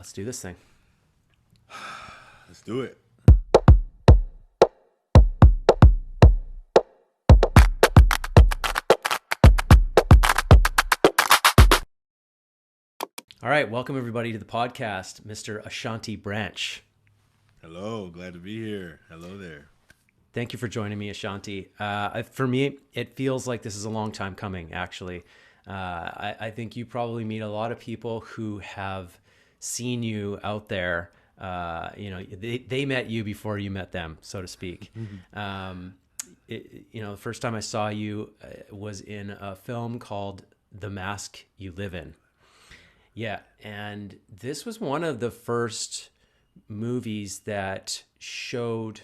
Let's do this thing. Let's do it. All right, welcome everybody to the podcast, Mr. Ashanti Branch. Hello, glad to be here. Hello there. Thank you for joining me, Ashanti. For me, it feels like this is a long time coming, actually. I think you probably meet a lot of people who have seen you out there. They met you before you met them, so to speak. The first time I saw you was in a film called The Mask You Live In. Yeah, and this was one of the first movies that showed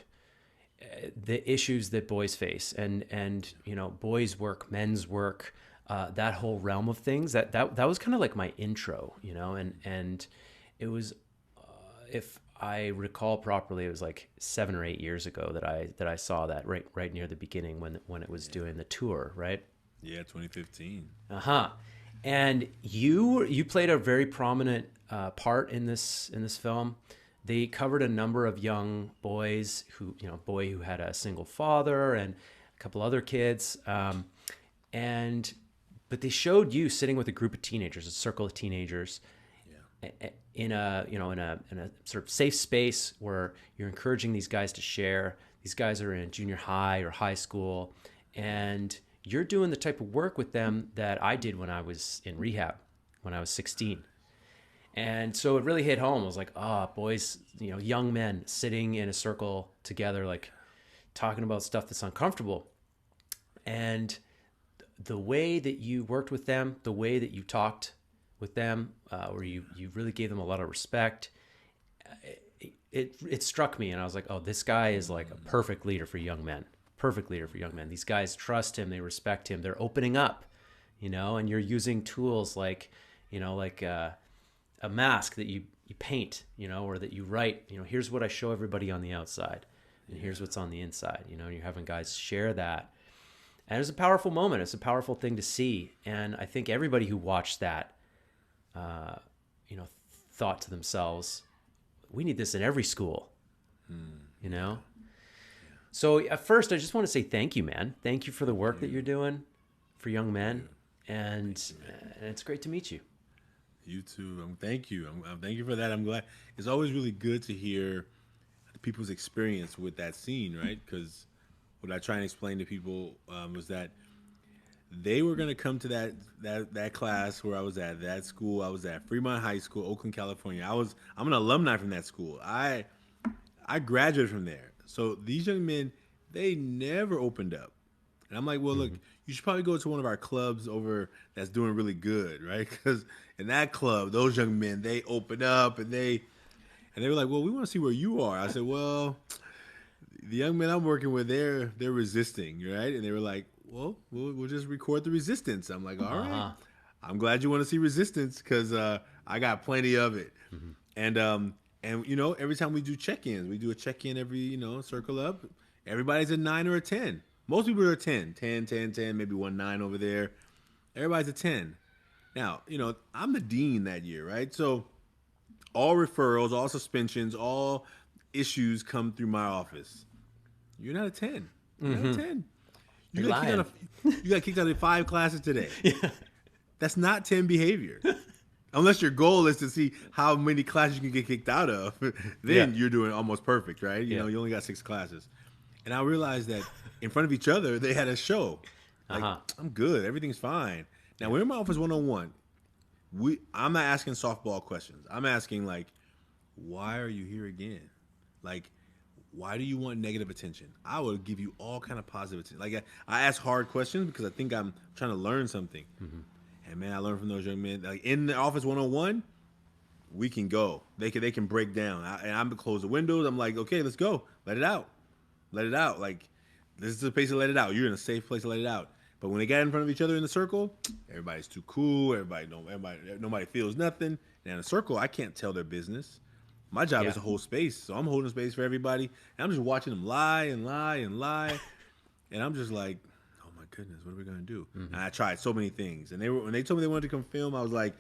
the issues that boys face, and boys' work, men's work, that whole realm of things. That was kind of like my intro, and it was, if I recall properly, it was like 7 or 8 years ago that I saw that right near the beginning when it was doing the tour, right? Yeah, 2015. Uh-huh. And you played a very prominent part in this film. They covered a number of young boys boy who had a single father and a couple other kids, but they showed you sitting with a group of teenagers, a circle of teenagers, in a sort of safe space where you're encouraging these guys to share. These guys are in junior high or high school, and you're doing the type of work with them that I did when I was in rehab, when I was 16. And so it really hit home. I was like, boys, young men sitting in a circle together, like talking about stuff that's uncomfortable. And the way that you worked with them, the way that you talked with them, where you really gave them a lot of respect, it struck me. And I was like, this guy is like a perfect leader for young men. Perfect leader for young men. These guys trust him. They respect him. They're opening up, and you're using tools like a mask that you paint, or that you write, here's what I show everybody on the outside and here's what's on the inside, and you're having guys share that. And it's a powerful moment. It's a powerful thing to see. And I think everybody who watched that, thought to themselves, we need this in every school, So at first, I just want to say thank you, man. Thank you for the work that you're doing for young men, and it's great to meet you. You too. Thank you. Thank you for that. I'm glad. It's always really good to hear people's experience with that scene, right? Because what I try and explain to people was that they were going to come to that class where I was at, that school I was at, Fremont High School, Oakland, California. I'm an alumni from that school. I graduated from there. So these young men, they never opened up. And I'm like, well, look, you should probably go to one of our clubs over that's doing really good, right? Because in that club, those young men, they open up and they were like, well, we want to see where you are. I said, well, the young men I'm working with, they're resisting, right? And they were like, well, we'll just record the resistance. I'm like, all right. I'm glad you want to see resistance because I got plenty of it. And every time we do check-ins, we do a check-in every, circle up. Everybody's a 9 or a 10. Most people are a 10, 10, 10, 10, maybe 1 9 over there. Everybody's a 10. Now, I'm the dean that year, right? So all referrals, all suspensions, all issues come through my office. You're not a 10. You're not a 10. You got kicked out of 5 classes today. Yeah. That's not 10 behavior. Unless your goal is to see how many classes you can get kicked out of, then you're doing almost perfect, right? You only got 6 classes. And I realized that in front of each other, they had a show. Like, I'm good. Everything's fine. Now, we're in my office one-on-one. I'm not asking softball questions. I'm asking, like, why are you here again? Like, why do you want negative attention? I will give you all kind of positive attention. Like, I ask hard questions because I think I'm trying to learn something. And, man, I learned from those young men. Like, in the office one-on-one, we can go. They can break down. And I'm going to close the windows. I'm like, okay, let's go. Let it out. Let it out. Like, this is the place to let it out. You're in a safe place to let it out. But when they got in front of each other in the circle, everybody's too cool. Nobody feels nothing. And in a circle, I can't tell their business. My job is to hold space. So I'm holding space for everybody. And I'm just watching them lie and lie and lie. And I'm just like, oh my goodness, what are we going to do? And I tried so many things. And when they told me they wanted to come film, I was like,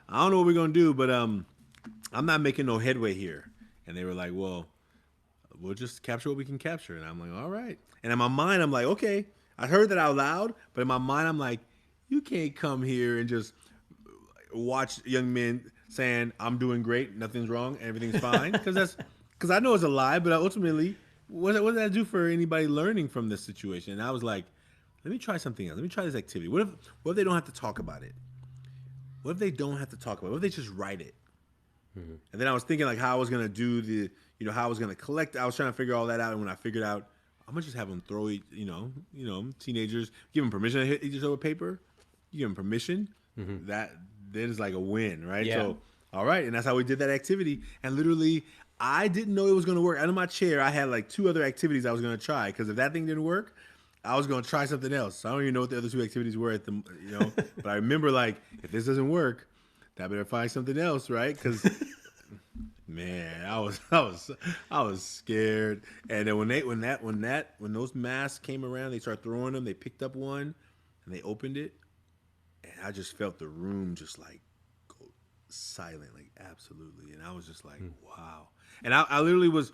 I don't know what we're going to do, but I'm not making no headway here. And they were like, well, we'll just capture what we can capture. And I'm like, all right. And in my mind, I'm like, okay. I heard that out loud, but in my mind, I'm like, you can't come here and just watch young men saying I'm doing great, nothing's wrong, everything's fine, because I know it's a lie, but ultimately, what does that do for anybody learning from this situation? And I was like, let me try something else. Let me try this activity. What if they don't have to talk about it? What if they don't have to talk about it? What if they just write it? Mm-hmm. And then I was thinking like how I was gonna do how I was gonna collect. I was trying to figure all that out, and when I figured out, I'm gonna just have them throw teenagers, give them permission to hit each other with paper. You give them permission. Mm-hmm. That is like a win, right? Yeah. So, all right, and that's how we did that activity. And literally, I didn't know it was gonna work. Out of my chair, I had like 2 other activities I was gonna try because if that thing didn't work, I was gonna try something else. So I don't even know what the other 2 activities were but I remember like if this doesn't work, I better find something else, right? Because man, I was scared. And then when those masks came around, they started throwing them. They picked up one and they opened it, and I just felt the room just like go silent, like absolutely. And I was just like, wow. And I literally was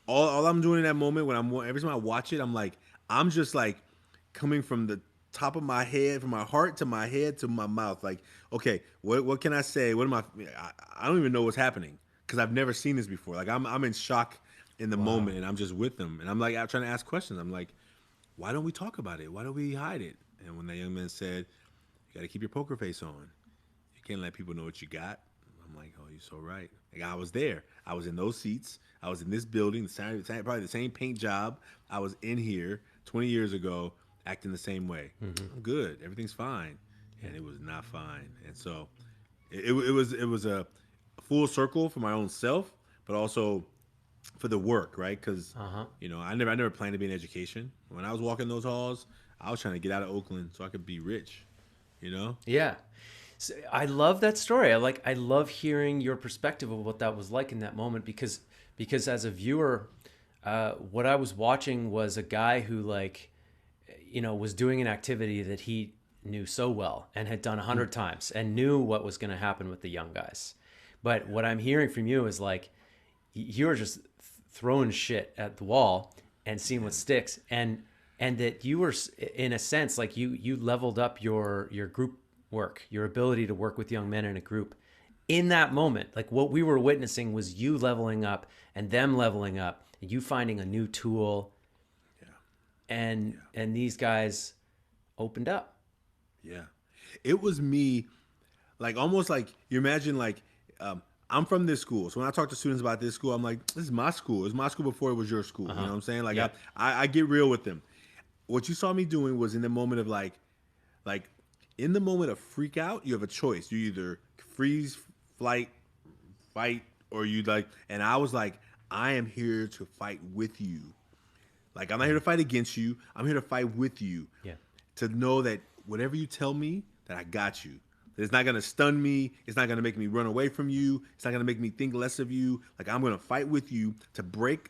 all I'm doing in that moment every time I watch it, I'm just like coming from the top of my head, from my heart to my head to my mouth. Like, okay, what can I say? I don't even know what's happening because I've never seen this before. Like I'm in shock in the moment, and I'm just with them, and I'm like I'm trying to ask questions. I'm like, why don't we talk about it? Why don't we hide it? And when that young man said, you got to keep your poker face on. You can't let people know what you got. I'm like, oh, you're so right. Like I was there. I was in those seats. I was in this building, probably the same paint job. I was in here 20 years ago, acting the same way. Mm-hmm. I'm good. Everything's fine. And it was not fine. And so it was a full circle for my own self, but also for the work, right? Because I never planned to be in education. When I was walking those halls, I was trying to get out of Oakland so I could be rich. Yeah. So I love that story. I love hearing your perspective of what that was like in that moment because as a viewer, what I was watching was a guy who was doing an activity that he knew so well and had done 100 times and knew what was going to happen with the young guys. But what I'm hearing from you is like you were just throwing shit at the wall and seeing what sticks, and that you were in a sense like you leveled up your group work, your ability to work with young men in a group in that moment. Like what we were witnessing was you leveling up and them leveling up, and you finding a new tool. And these guys opened up. Yeah. It was me, like almost like you imagine like I'm from this school. So when I talk to students about this school, I'm like, this is my school. It's my school before it was your school. You know what I'm saying? Like I get real with them. What you saw me doing was in the moment of like in the moment of freak out, you have a choice. You either freeze, flight, fight, or you and I was like, I am here to fight with you. Like, I'm not here to fight against you. I'm here to fight with you. Yeah. To know that whatever you tell me, that I got you. That it's not going to stun me. It's not going to make me run away from you. It's not going to make me think less of you. Like, I'm going to fight with you to break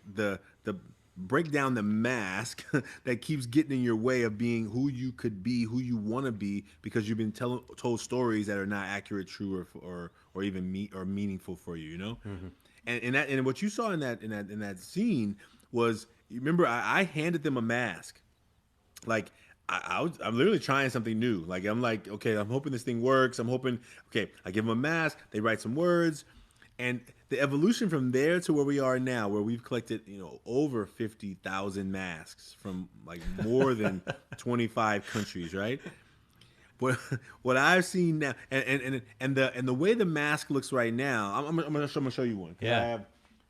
break down the mask that keeps getting in your way of being who you could be, who you want to be, because you've been told stories that are not accurate, true, or even meaningful for you. Mm-hmm. And what you saw in that scene was, you remember I handed them a mask. Like I'm literally trying something new. Like I'm like, okay, I'm hoping this thing works. Okay, I give them a mask. They write some words, and the evolution from there to where we are now, where we've collected, over 50,000 masks from like more than 25 countries, right? What I've seen now, and the way the mask looks right now, I'm gonna show you one. Yeah.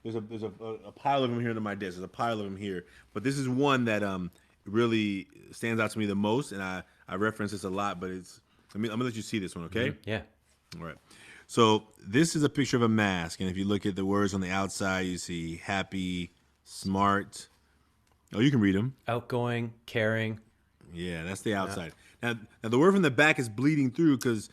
There's a pile of them here to my desk. There's a pile of them here, but this is one that really stands out to me the most, and I reference this a lot. But I'm gonna let you see this one, okay? Mm-hmm. Yeah. All right. So this is a picture of a mask, and if you look at the words on the outside, you see happy, smart. Oh, you can read them. Outgoing, caring. Yeah, that's the outside. Now the word from the back is bleeding through because,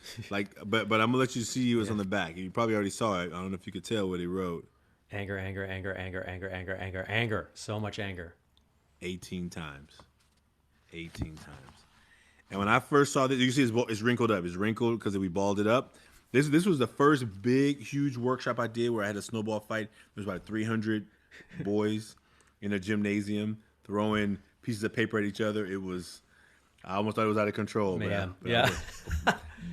but I'm gonna let you see what's on the back. You probably already saw it. I don't know if you could tell what he wrote. Anger, anger, anger, anger, anger, anger, anger, anger. So much anger. 18 times. 18 times. And when I first saw this, you see it's wrinkled up. It's wrinkled because we balled it up. This was the first big, huge workshop I did where I had a snowball fight. There was about 300 boys in a gymnasium throwing pieces of paper at each other. I almost thought it was out of control. Man, But yeah.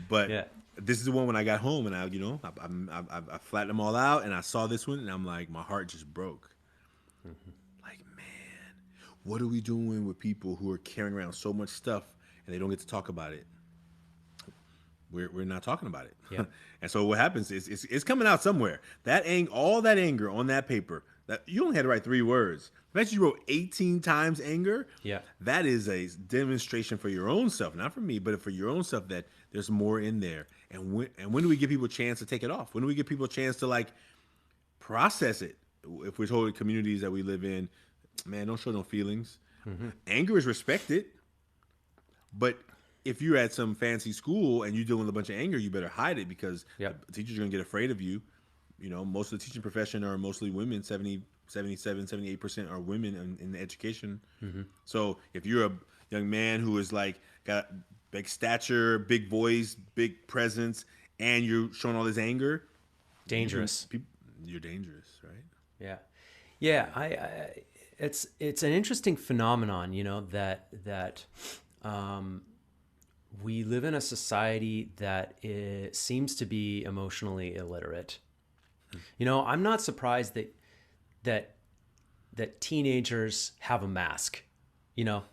but Yeah. this is the one when I got home and I flattened them all out and I saw this one and I'm like, my heart just broke. Like, man, what are we doing with people who are carrying around so much stuff and they don't get to talk about it? We're not talking about it. Yeah. And so what happens is it's coming out somewhere. All that anger on that paper, that you only had to write 3 words. The fact you wrote 18 times anger, Yeah. that is a demonstration for your own self, not for me, but for your own self that there's more in there. And when do we give people a chance to take it off? When do we give people a chance to like process it? If we're told communities that we live in, man, don't show no feelings. Anger is respected, but if you're at some fancy school and you're dealing with a bunch of anger, you better hide it because Yep. the teachers are going to get afraid of you. You know, most of the teaching profession are mostly women. 78% are women in the education. So if you're a young man who is like got big stature, big voice, big presence, and you're showing all this anger, Dangerous. you're dangerous, right? Yeah. Yeah. It's an interesting phenomenon, that we live in a society that seems to be emotionally illiterate. I'm not surprised that teenagers have a mask.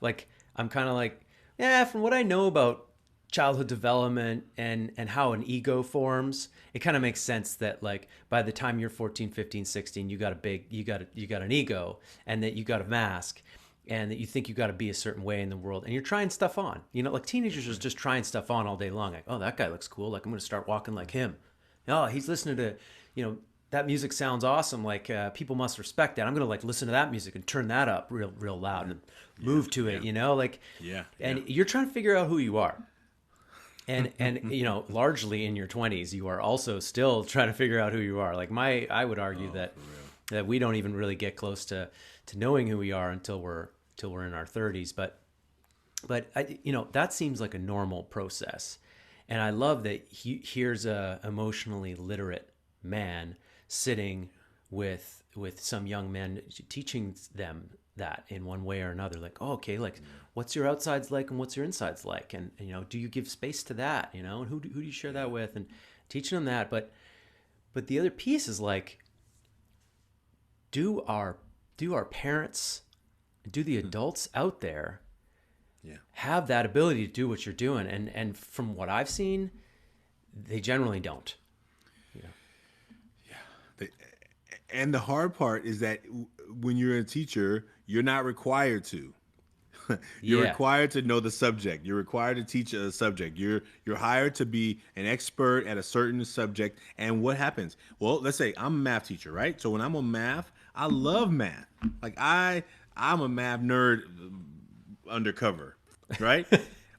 Like I'm kind of like, yeah, from what I know about childhood development and how an ego forms, it kind of makes sense that like by the time you're 14, 15, 16, you got an ego and that you got a mask and that you think you got to be a certain way in the world and you're trying stuff on. Like teenagers are just trying stuff on all day long. Like, oh, that guy looks cool. Like I'm going to start walking like him. Oh, he's listening to, that music sounds awesome. Like people must respect that. I'm going to like listen to that music and turn that up real loud and move to it, like, and you're trying to figure out who you are. And largely in your 20s, you are also still trying to figure out who you are. Like I would argue that we don't even really get close to knowing who we are until we're in our 30s. But that seems like a normal process. And I love that here's a emotionally literate man sitting with some young men, teaching them that in one way or another. Like, oh, okay, like what's your outsides like and what's your insides like, and do you give space to that, and who do you share that with, and teaching them that. But the other piece is like, do our parents, do the adults out there have that ability to do what you're doing? And from what I've seen, they generally don't. And the hard part is that when you're a teacher, you're not required to. You're required to know the subject. You're required to teach a subject. You're hired to be an expert at a certain subject. And what happens? Well, let's say I'm a math teacher, right? So when I'm on math, I love math. Like I'm a math nerd undercover, right?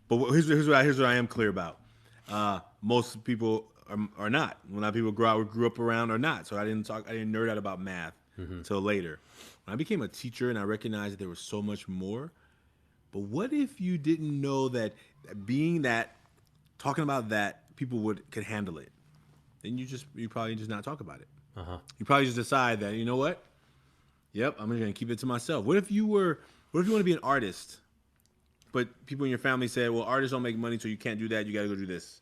But here's what I am clear about. Most people are not. When people grew up around are not. So I didn't nerd out about math until later. When I became a teacher and I recognized that there was so much more. But what if you didn't know that talking about that, people could handle it? Then you probably just not talk about it. You probably just decide that, you know what? Yep, I'm just gonna keep it to myself. What if you want to be an artist, but people in your family said, well, artists don't make money, so you can't do that. You got to go do this.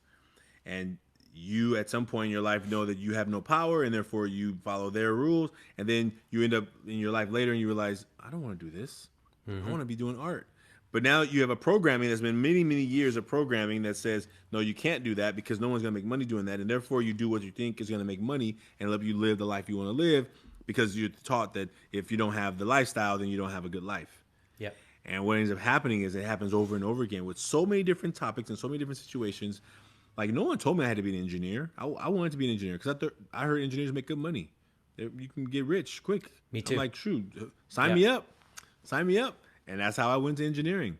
And you, at some point in your life, know that you have no power, and therefore you follow their rules. And then you end up in your life later, and you realize, I don't want to do this. I want to be doing art. But now you have a programming that's been many, many years of programming that says, no, you can't do that because no one's going to make money doing that. And therefore you do what you think is going to make money and let you live the life you want to live because you're taught that if you don't have the lifestyle, then you don't have a good life. Yeah. And what ends up happening is it happens over and over again with so many different topics and so many different situations. Like, no one told me I had to be an engineer. I wanted to be an engineer because I heard engineers make good money. You can get rich quick. Me too. I'm like, shoot, sign me up. Sign me up. And that's how I went to engineering.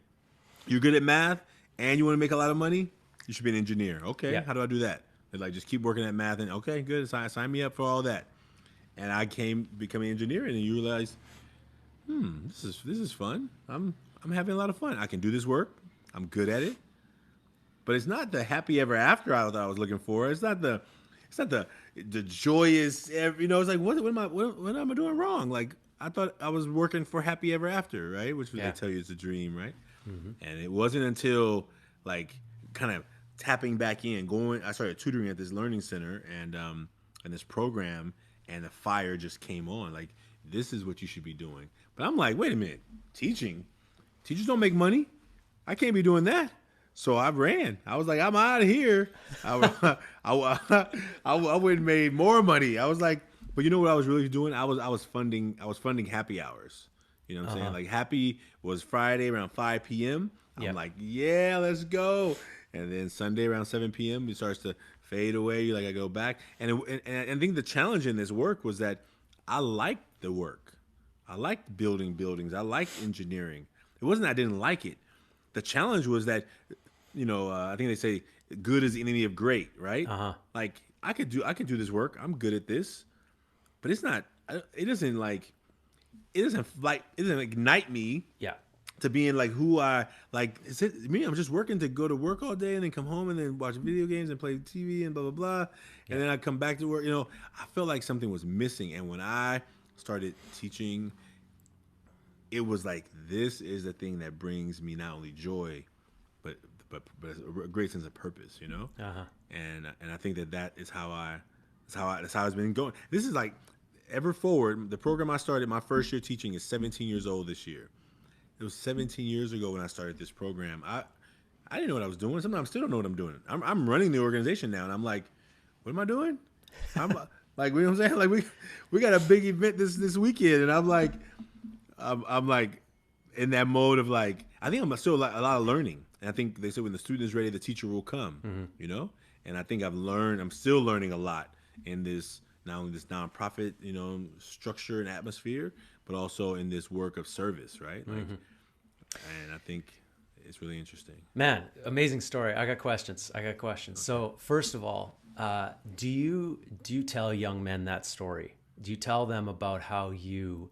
You're good at math and you want to make a lot of money? You should be an engineer. Okay, how do I do that? They're like, just keep working at math. And okay, good. Sign me up for all that. And I become an engineer, and then you realize, this is fun. I'm having a lot of fun. I can do this work. I'm good at it. But it's not the happy ever after I thought I was looking for. It's not the it's not the joyous. You know, it's like what am I doing wrong? Like I thought I was working for Happy Ever After, right? Which they tell you is a dream, right? And it wasn't until like kind of tapping back in, going. I started tutoring at this learning center and this program, and the fire just came on. Like this is what you should be doing. But I'm like, wait a minute, teaching. Teachers don't make money. I can't be doing that. So I ran. I was like, I'm out of here. I would have made more money. I was like, but you know what I was really doing? I was funding happy hours. You know what I'm saying? Like happy was Friday around 5 p.m. I'm like, yeah, let's go. And then Sunday around 7 p.m. it starts to fade away. You're like, I go back. And I think the challenge in this work was that I liked the work. I liked building buildings. I liked engineering. It wasn't that I didn't like it. The challenge was that, I think they say good is the enemy of great, right? Like I could do this work. I'm good at this, but it's not. It doesn't ignite me. Yeah. To being like who I like. Is it me? I'm just working to go to work all day and then come home and then watch video games and play TV and blah blah blah, and then I come back to work. I felt like something was missing, and when I started teaching, it was like this is the thing that brings me not only joy, but a great sense of purpose. And I think that is that's how it's been going. This is like ever forward. The program I started my first year teaching is 17 years old this year. It was 17 years ago when I started this program. I didn't know what I was doing. Sometimes I still don't know what I'm doing. I'm running the organization now, and I'm like, what am I doing? I'm like, you know what I'm saying? Like we got a big event this weekend, and I'm like in that mode of like, I think I'm still a lot of learning. And I think they say when the student is ready, the teacher will come. And I think I'm still learning a lot in this, not only this nonprofit, structure and atmosphere, but also in this work of service, right? Like, and I think it's really interesting. Man, amazing story. I got questions. Okay. So first of all, do you tell young men that story? Do you tell them about how you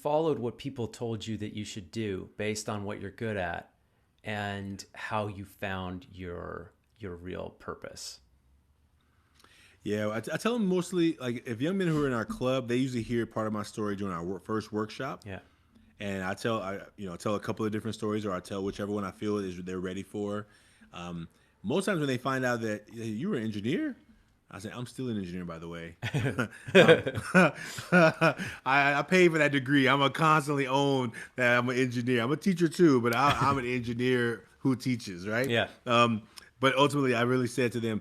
followed what people told you that you should do based on what you're good at, and how you found your real purpose? Yeah, I tell them mostly, like, if young men who are in our club, they usually hear part of my story during our first workshop. Yeah. And I tell a couple of different stories, or I tell whichever one I feel they're ready for. Most times when they find out that you were an engineer, I say, I'm still an engineer, by the way. I pay for that degree. I'm a constantly own that I'm an engineer. I'm a teacher too, but I'm an engineer who teaches, right? Yeah. But ultimately, I really said to them,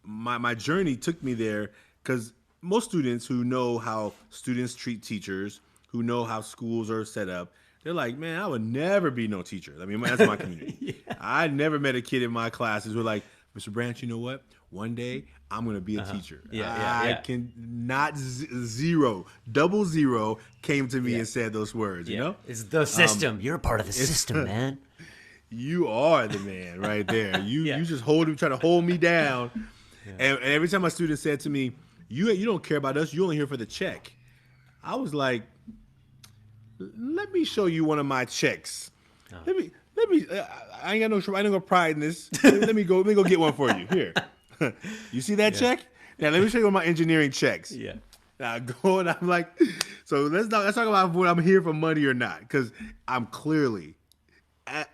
my journey took me there, because most students who know how students treat teachers, who know how schools are set up, they're like, man, I would never be no teacher. I mean, that's my community. I never met a kid in my classes who were like, Mr. Branch, you know what? One day I'm going to be a teacher. I can not double zero came to me and said those words, you know? It's the system. You're a part of the system, man. You are the man right there. You just try to hold me down. And every time my student said to me, you don't care about us, you only here for the check. I was like, let me show you one of my checks. Let me. I ain't got no pride in this. Let me go get one for you. Here, you see that check? Now let me show you one of my engineering checks. Yeah. Now I go and I'm like, so let's talk about what I'm here for, money or not, because I'm clearly,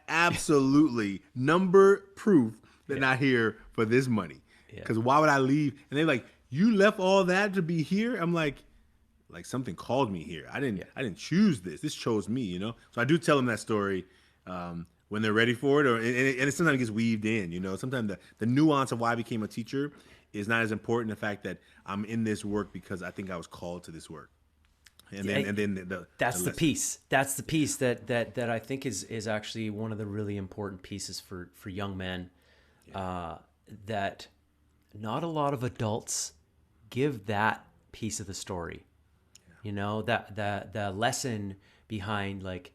absolutely number proof that not here for this money. Because why would I leave? And they're like, you left all that to be here? I'm like something called me here. I didn't choose this. This chose me, So I do tell them that story when they're ready for it, and it sometimes gets weaved in, Sometimes the nuance of why I became a teacher is not as important. The fact that I'm in this work because I think I was called to this work. That's the piece. That's the piece that I think is actually one of the really important pieces for young men, that not a lot of adults give that piece of the story. That the lesson behind, like,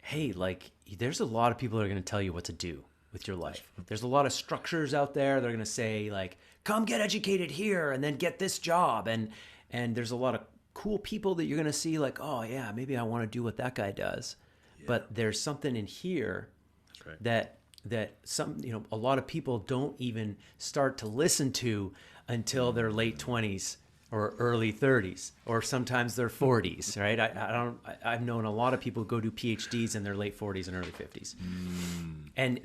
hey, like, there's a lot of people that are going to tell you what to do with your life. There's a lot of structures out there that are going to say, like, come get educated here and then get this job. And there's a lot of cool people that you're going to see, like, oh yeah, maybe I want to do what that guy does. Yeah. But there's something in here that that a lot of people don't even start to listen to until their late 20s or early 30s, or sometimes their 40s, right? I've known a lot of people go do PhDs in their late 40s and early 50s. And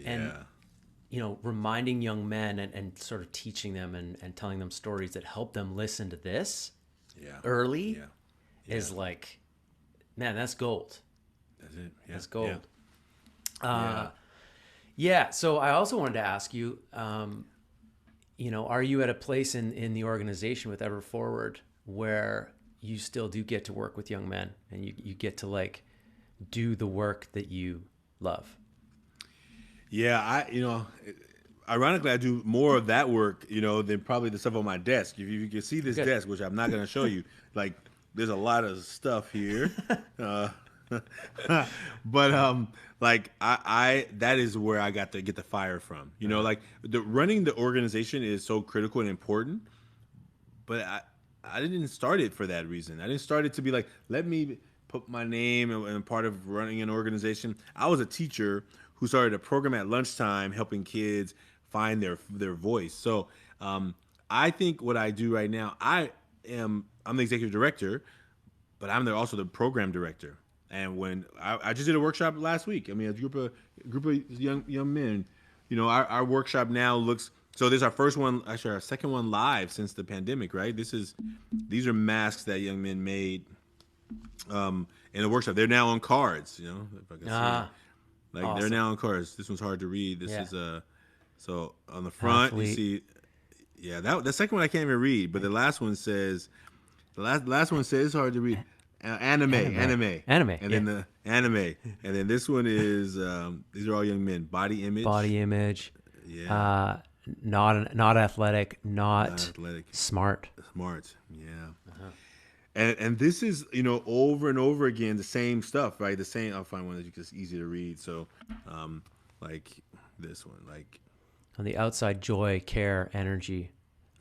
reminding young men and sort of teaching them and telling them stories that help them listen to this early is like, man, that's gold. That's it. Yeah. That's gold. Yeah. So I also wanted to ask you, are you at a place in the organization with Ever Forward where you still do get to work with young men and you get to like do the work that you love? Yeah, ironically, I do more of that work, than probably the stuff on my desk. If you can see this desk, which I'm not going to show you, like there's a lot of stuff here. But like I that is where I got to get the fire from. Like running the organization is so critical and important, but I didn't start it for that reason. I didn't start it to be like, let me put my name and part of running an organization. I was a teacher who started a program at lunchtime helping kids find their voice. So I think what I do right now, I'm the executive director, but I'm also the program director. And when I just did a workshop last week, I mean, a group of young men, our workshop now looks. So this is our first one, actually our second one live since the pandemic, right? These are masks that young men made in the workshop. They're now on cards, if I can see. Like awesome. They're now on cards. This one's hard to read. This is so on the front you see, the second one I can't even read, but the last one says, last one says it's hard to read. Anime, and then the anime, and then this one is these are all young men. Body image, not athletic, not athletic, smart, and this is over and over again the same stuff, right? The same. I'll find one that's just easy to read. So, like this one, like on the outside, joy, care, energy;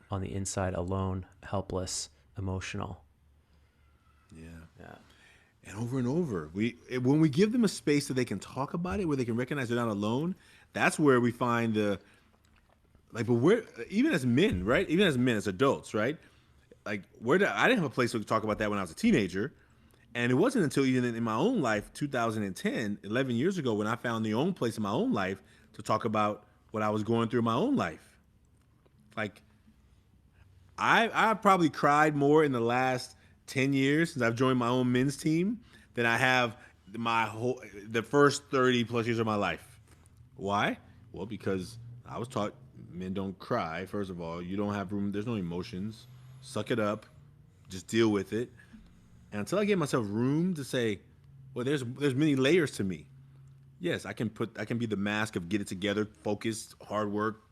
on the inside, alone, helpless, emotional. Yeah. And over, when we give them a space that they can talk about it, where they can recognize they're not alone, that's where we find but we're even as men, right? Even as men, as adults, right? Like I didn't have a place to talk about that when I was a teenager, and it wasn't until even in my own life, 2010, 11 years ago, when I found the own place in my own life to talk about what I was going through in my own life. Like I probably cried more in the last 10 years since I've joined my own men's team than I have the first 30 plus years of my life. Why? Well, because I was taught men don't cry. First of all, you don't have room. There's no emotions. Suck it up. Just deal with it. And until I give myself room to say, well, there's many layers to me. Yes, I can be the mask of get it together, focused, hard work.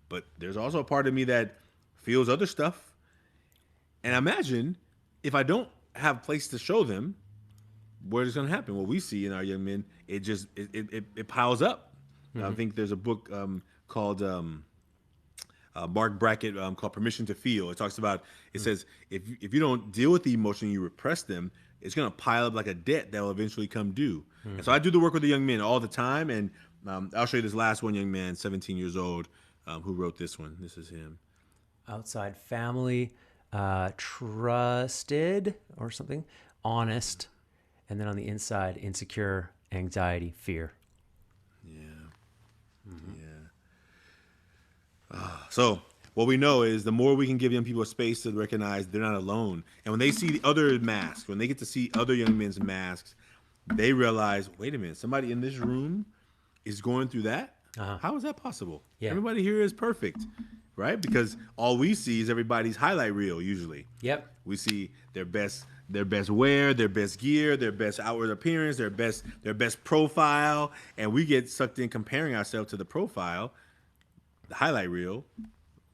But there's also a part of me that feels other stuff. And imagine if I don't have a place to show them, what is going to happen? What we see in our young men, it piles up. Mm-hmm. I think there's a book called Mark Brackett called Permission to Feel. It talks about, it says, if you don't deal with the emotion, you repress them, it's going to pile up like a debt that will eventually come due. Mm-hmm. And so I do the work with the young men all the time. And I'll show you this last one young man, 17 years old, who wrote this one. This is him. Outside family. Trusted or something, honest, and then on the inside, insecure, anxiety, fear. So what we know is the more we can give young people a space to recognize they're not alone, and when they see the other masks, when they get to see other young men's masks, they realize, wait a minute, somebody in this room is going through that. How is that possible? Everybody here is perfect. Right? Because all we see is everybody's highlight reel usually. Yep. We see their best wear, their best gear, their best outward appearance, their best profile, and we get sucked in comparing ourselves to the profile, the highlight reel,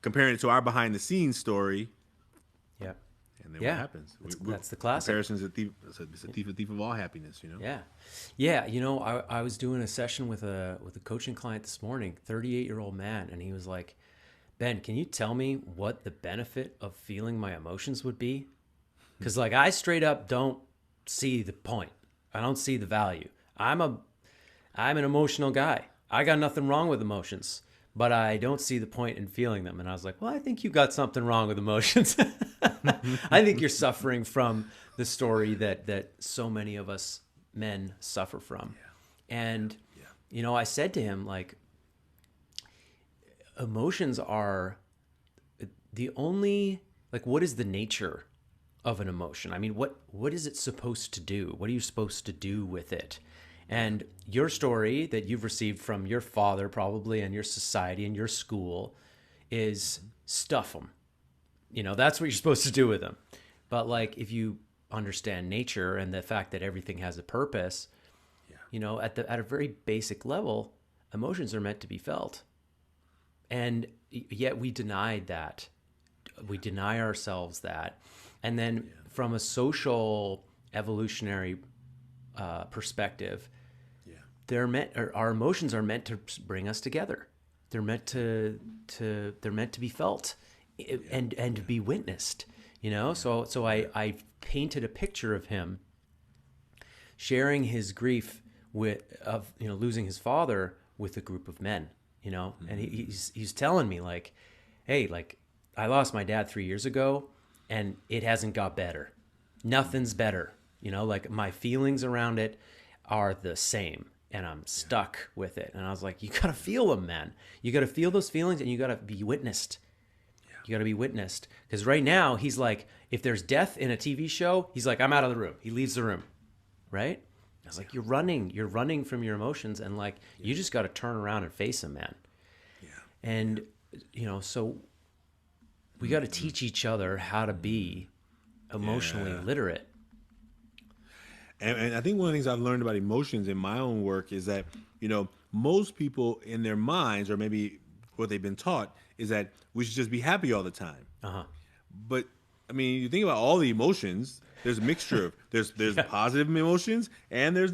comparing it to our behind the scenes story. Yep. And then what happens? That's the classic. Comparison is a thief of all happiness, Yeah. Yeah, I was doing a session with a coaching client this morning, 38-year-old man, and he was like, Ben, can you tell me what the benefit of feeling my emotions would be? Because like I straight up don't see the point. I don't see the value. I'm an emotional guy. I got nothing wrong with emotions, but I don't see the point in feeling them. And I was like, well, I think you got something wrong with emotions. I think you're suffering from the story that so many of us men suffer from. And, I said to him, like, emotions are the only, like, what is the nature of an emotion? I mean, what is it supposed to do? What are you supposed to do with it? And your story that you've received from your father probably and your society and your school is stuff them. That's what you're supposed to do with them. But like, if you understand nature and the fact that everything has a purpose, at a very basic level, emotions are meant to be felt. And yet we denied that. We deny ourselves that. And then from a social evolutionary perspective, they're meant, or our emotions are meant to bring us together. They're meant to be felt and to be witnessed. So I painted a picture of him sharing his grief of losing his father with a group of men. And he's telling me, like, hey, like, I lost my dad 3 years ago and it hasn't got better. Nothing's better. Like, my feelings around it are the same and I'm stuck with it. And I was like, you got to feel them, man. You got to feel those feelings and you got to be witnessed. You got to be witnessed. Because right now he's like, if there's death in a TV show, he's like, I'm out of the room. He leaves the room. Right? I was like, you're running from your emotions. And like, you just got to turn around and face them, man. Yeah. And, so we got to teach each other how to be emotionally literate. And I think one of the things I've learned about emotions in my own work is that, most people in their minds, or maybe what they've been taught, is that we should just be happy all the time. Uh-huh. But, I mean, you think about all the emotions, there's a mixture of, there's positive emotions and there's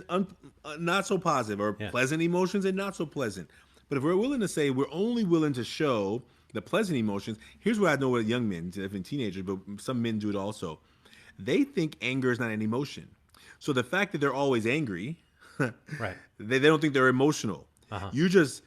not so positive, or pleasant emotions and not so pleasant. But if we're willing to say we're only willing to show the pleasant emotions, here's what I know with young men, even teenagers, but some men do it also. They think anger is not an emotion. So the fact that they're always angry, right? They don't think they're emotional. Uh-huh. You're just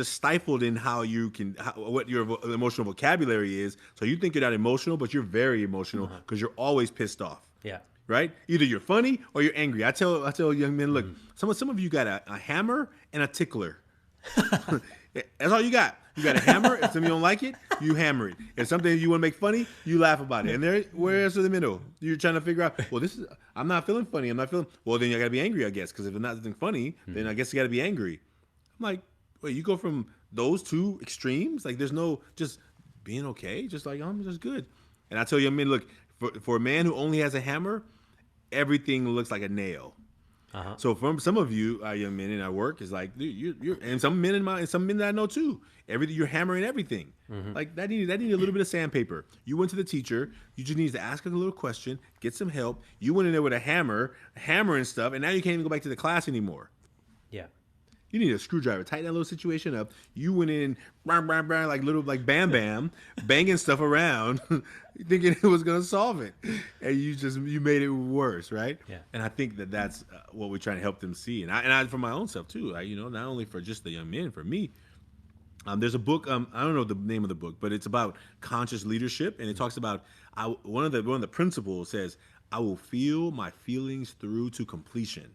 stifled in what your emotional vocabulary is. So you think you're not emotional, but you're very emotional because you're always pissed off. Yeah. Right? Either you're funny or you're angry. I tell young men, look, some of you got a hammer and a tickler. That's all you got. You got a hammer. If something you don't like it, you hammer it. If something you want to make funny, you laugh about it. And where's the middle? You're trying to figure out, well, I'm not feeling funny. Well, then you got to be angry, I guess. Because if it's not something funny, then I guess you got to be angry. I'm like, wait, you go from those two extremes? Like, there's no just being okay? Just like, I'm just good. And I tell young men, look, for a man who only has a hammer, everything looks like a nail. Uh-huh. So from some of you young men in our work is like, dude, you're and some men that I know too. You're hammering everything. Mm-hmm. Like that needed a little bit of sandpaper. You went to the teacher. You just need to ask a little question, get some help. You went in there with a hammer, hammering stuff, and now you can't even go back to the class anymore. Yeah. You need a screwdriver. Tighten that little situation up. You went in, like Bam Bam, banging stuff around, thinking it was going to solve it. And you made it worse, right? Yeah. And I think that's what we're trying to help them see. And I for my own self, too. Not only for just the young men, for me. There's a book, I don't know the name of the book, but it's about conscious leadership. And it talks about, one of the principles says, I will feel my feelings through to completion.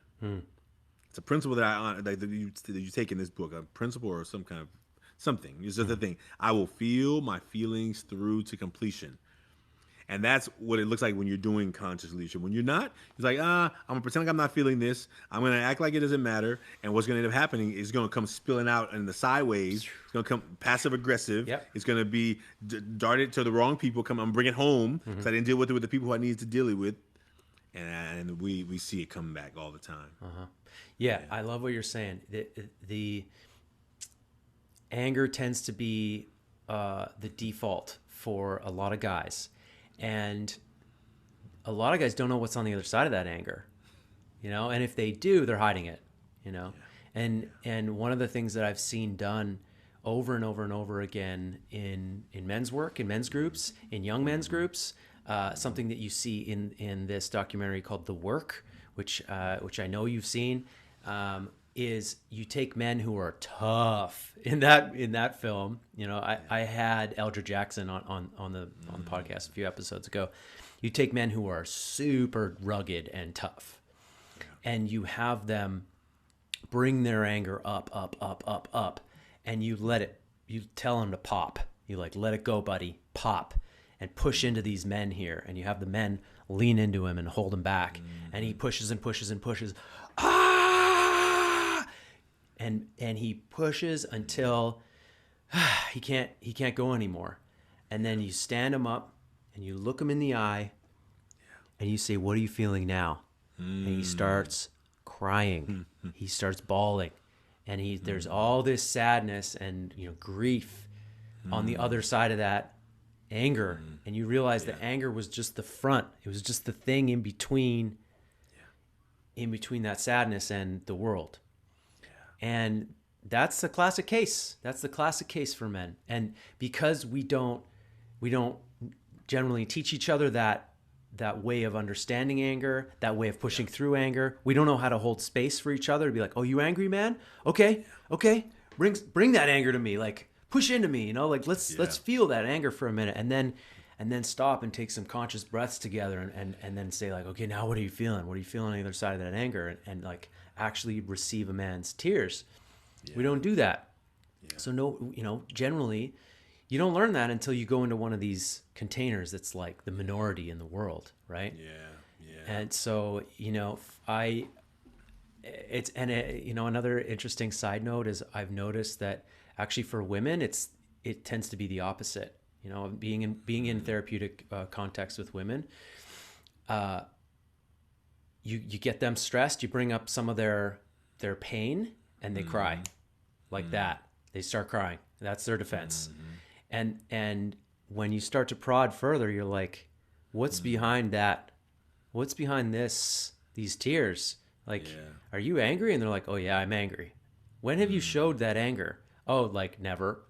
It's a principle that you take in this book, a principle or some kind of something. It's just a thing. I will feel my feelings through to completion. And that's what it looks like when you're doing conscious leadership. When you're not, it's like, I'm going to pretend like I'm not feeling this. I'm going to act like it doesn't matter. And what's going to end up happening is going to come spilling out in the sideways. It's going to come passive aggressive. Yep. It's going to be darted to the wrong people. I'm bring it home because I didn't deal with it with the people who I needed to deal with. And we see it coming back all the time. Uh-huh. Yeah, I love what you're saying. The anger tends to be the default for a lot of guys. And a lot of guys don't know what's on the other side of that anger, and if they do, they're hiding it, and one of the things that I've seen done over and over and over again in men's work, in men's groups, in young men's groups, something that you see in this documentary called The Work, which I know you've seen, is you take men who are tough in that film. I had Eldridge Jackson on the podcast a few episodes ago. You take men who are super rugged and tough, and you have them bring their anger up, and you tell them to pop. You let it go, buddy, pop, and push into these men here, and you have the men lean into him and hold him back, and he pushes and pushes and pushes. And he pushes until he can't go anymore. And then you stand him up and you look him in the eye and you say, "What are you feeling now?" And he starts crying. He starts bawling. And there's all this sadness and grief on the other side of that anger. And you realize that anger was just the front. It was just the thing in between that sadness and the world. And that's the classic case. That's the classic case for men. And because we don't generally teach each other that way of understanding anger, that way of pushing through anger, we don't know how to hold space for each other to be like, "Oh, you angry, man? Okay. Bring that anger to me. Like, push into me, let's feel that anger for a minute, and then stop and take some conscious breaths together and then say, like, okay, now what are you feeling? What are you feeling on the other side of that anger? And like actually receive a man's tears. We don't do that. So generally you don't learn that until you go into one of these containers that's like the minority in the world, right? And so another interesting side note is I've noticed that actually for women it tends to be the opposite. Being in therapeutic context with women, you get them stressed, you bring up some of their pain, and they cry like that. They start crying. That's their defense. And when you start to prod further, you're like, what's behind that? What's behind these tears? Like, are you angry? And they're like, "Oh yeah, I'm angry." When have you showed that anger? Oh, like never.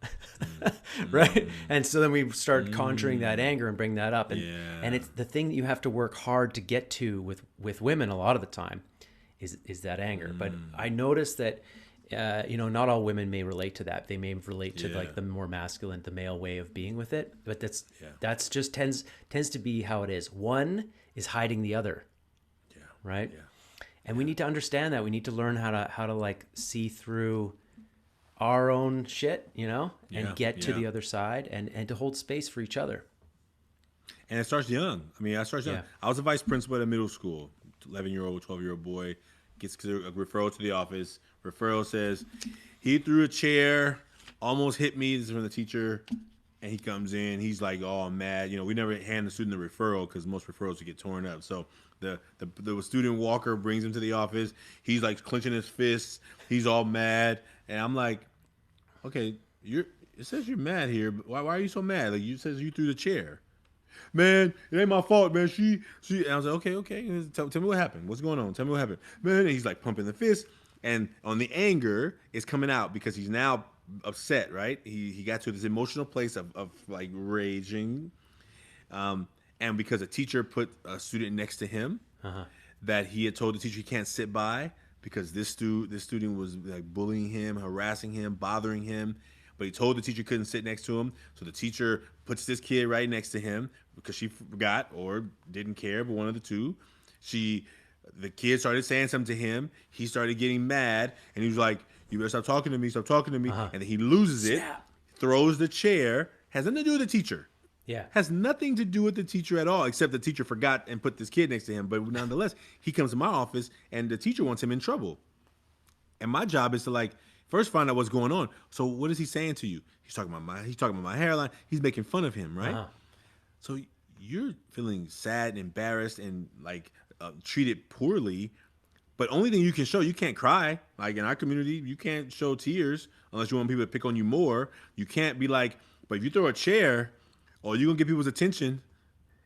Right? And so then we start conjuring that anger and bring that up. And it's the thing that you have to work hard to get to with women a lot of the time is that anger. But I noticed that, not all women may relate to that. They may relate to like the more masculine, the male way of being with it. But that's just tends to be how it is. One is hiding the other. Right? And we need to understand that. We need to learn how to like see through our own shit, and get to the other side and to hold space for each other. And it starts young. I started young. I was a vice principal at a middle school. 11-year-old, 12-year-old boy gets a referral to the office. Referral says, "He threw a chair, almost hit me." This is from the teacher. And he comes in. He's like all mad. We never hand the student the referral because most referrals would get torn up. So the student walker brings him to the office. He's like clenching his fists. He's all mad. And I'm like, "Okay, it says you're mad here, but why are you so mad? Like, it says you threw the chair." "Man, it ain't my fault, man. She." And I was like, okay. Tell me what happened. What's going on? Tell me what happened, man. And he's like pumping the fist, and on the anger is coming out because he's now upset, right? He got to this emotional place of like raging, and because a teacher put a student next to him that he had told the teacher he can't sit by because this student was like bullying him, harassing him, bothering him. But he told the teacher couldn't sit next to him. So the teacher puts this kid right next to him because she forgot or didn't care, but one of the two. The kid started saying something to him. He started getting mad, and he was like, "You better stop talking to me, stop talking to me." And then he loses it, throws the chair. Has nothing to do with the teacher. Has nothing to do with the teacher at all, except the teacher forgot and put this kid next to him. But nonetheless, he comes to my office, and the teacher wants him in trouble. And my job is to like first find out what's going on. So what is he saying to you? He's talking about my hairline. He's making fun of him, right? So you're feeling sad and embarrassed and like treated poorly. But only thing you can show, you can't cry. Like in our community, you can't show tears unless you want people to pick on you more. You can't be like, but if you throw a chair or you're going to get people's attention,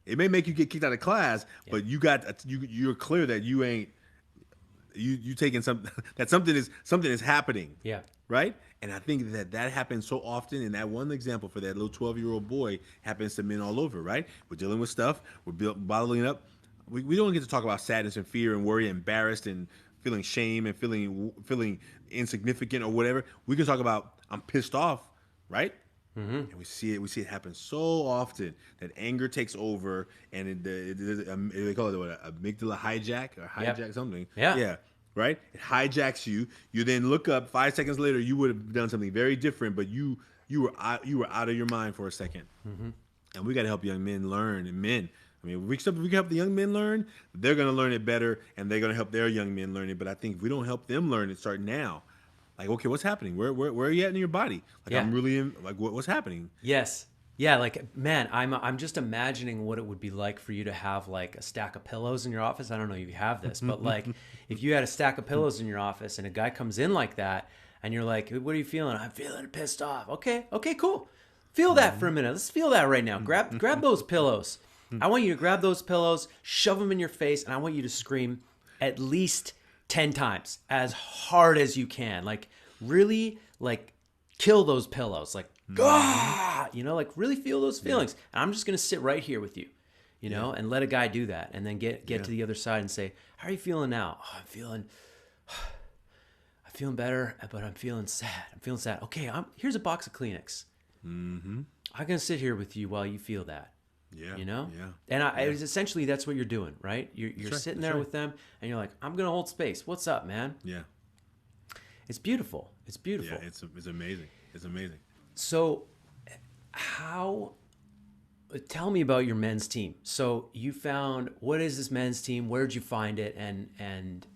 it may make you get kicked out of class, but you're clear that you ain't, you taking that something is happening. Right? And I think that happens so often, and that one example for that little 12-year-old boy happens to men all over, right? We're dealing with stuff, we're bottling up. We don't get to talk about sadness and fear and worry and embarrassed and feeling shame and feeling insignificant or whatever. We can talk about I'm pissed off, right? And we see it happen so often that anger takes over, and they call it what, amygdala hijack or hijack something. Yeah. Right. It hijacks you. You then look up 5 seconds later. You would have done something very different, but you were out of your mind for a second. And we got to help young men learn. And men, I mean, if we can help the young men learn, they're going to learn it better, and they're going to help their young men learn it. But I think if we don't help them learn it, start now. Like, okay, what's happening? Where are you at in your body? Like, I'm really in. Like, what's happening? Yes. Yeah, like, man, I'm just imagining what it would be like for you to have like a stack of pillows in your office. I don't know if you have this, but like if you had a stack of pillows in your office and a guy comes in like that and you're like, what are you feeling? I'm feeling pissed off. Okay, cool. Feel that for a minute. Let's feel that right now. Grab those pillows. I want you to grab those pillows, shove them in your face, and I want you to scream at least 10 times as hard as you can. Like really like kill those pillows. Like, ah, like really feel those feelings. And I'm just going to sit right here with you, and let a guy do that. And then get to the other side and say, how are you feeling now? Oh, I'm feeling better, but I'm feeling sad. Okay, here's a box of Kleenex. I'm going to sit here with you while you feel that. Yeah. Yeah. And it was essentially, that's what you're doing, right? You're sitting there with them and you're like, I'm going to hold space. What's up, man? Yeah. It's beautiful. Yeah, it's amazing. It's amazing. So tell me about your men's team. So you found, what is this men's team? Where did you find it? And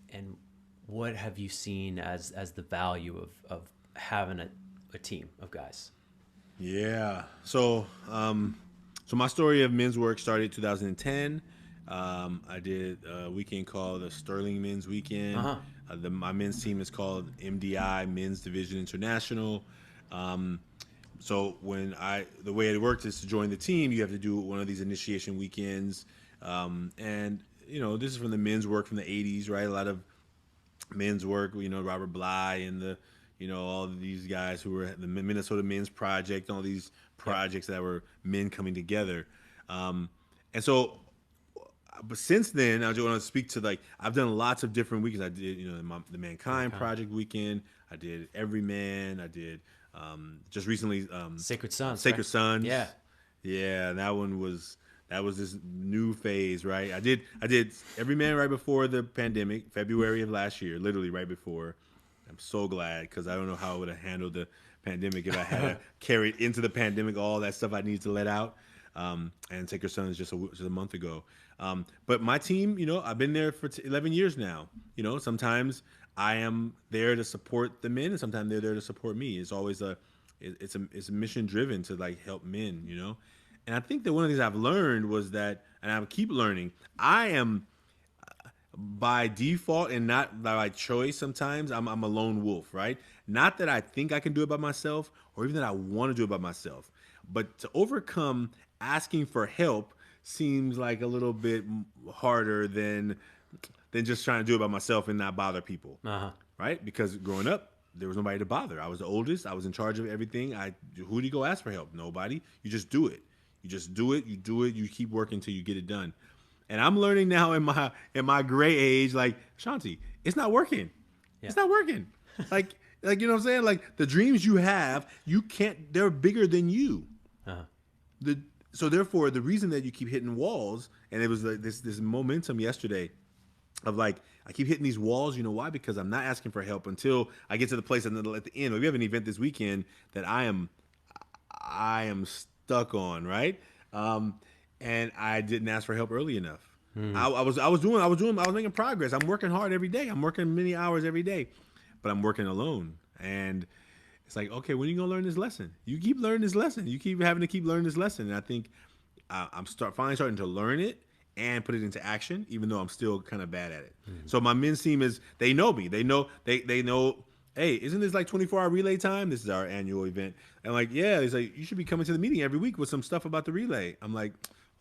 what have you seen as the value of having a team of guys? Yeah. So my story of men's work started 2010. I did a weekend called the Sterling Men's Weekend. My men's team is called MDI, Men's Division International. So the way it works is to join the team, you have to do one of these initiation weekends. And this is from the men's work from the 80s, right? A lot of men's work, Robert Bly and all of these guys who were the Minnesota Men's Project, all these projects that were men coming together. And so, but since then, I just want to speak to I've done lots of different weekends. I did, the Mankind Project weekend. I did Every Man. I did just recently Sacred Sons. Sacred Sons. Yeah. Yeah, that was this new phase, right? I did Every Man right before the pandemic, February of last year, literally right before. I'm so glad, because I don't know how I would have handled the pandemic if I had carried into the pandemic all that stuff I needed to let out. And Sacred Sons just a month ago. But my team, I've been there for 11 years now. Sometimes I am there to support the men, and sometimes they're there to support me. It's always it's mission driven to help men, And I think that one of the things I've learned was that, and I keep learning, I am by default and not by choice. Sometimes I'm a lone wolf, right? Not that I think I can do it by myself, or even that I want to do it by myself, but to overcome asking for help seems like a little bit harder than just trying to do it by myself and not bother people, right? Because growing up, there was nobody to bother. I was the oldest. I was in charge of everything. Who do you go ask for help? Nobody. You just do it. You just do it. You do it. You keep working until you get it done. And I'm learning now in my gray age, Ashanti, it's not working. Yeah. It's not working. Like you know what I'm saying? Like the dreams you have, you can't. They're bigger than you. So therefore, the reason that you keep hitting walls, and it was like this momentum yesterday of I keep hitting these walls. You know why? Because I'm not asking for help until I get to the place, and then at the end, we have an event this weekend that I am stuck on, right? And I didn't ask for help early enough. I was making progress. I'm working hard every day. I'm working many hours every day, but I'm working alone. And it's like, okay, when are you gonna learn this lesson? You keep learning this lesson. You keep having to keep learning this lesson. And I think I'm finally starting to learn it and put it into action, even though I'm still kind of bad at it. So my men's team they know me. They know. Hey, isn't this 24-hour relay time? This is our annual event. And yeah, it's you should be coming to the meeting every week with some stuff about the relay. I'm like,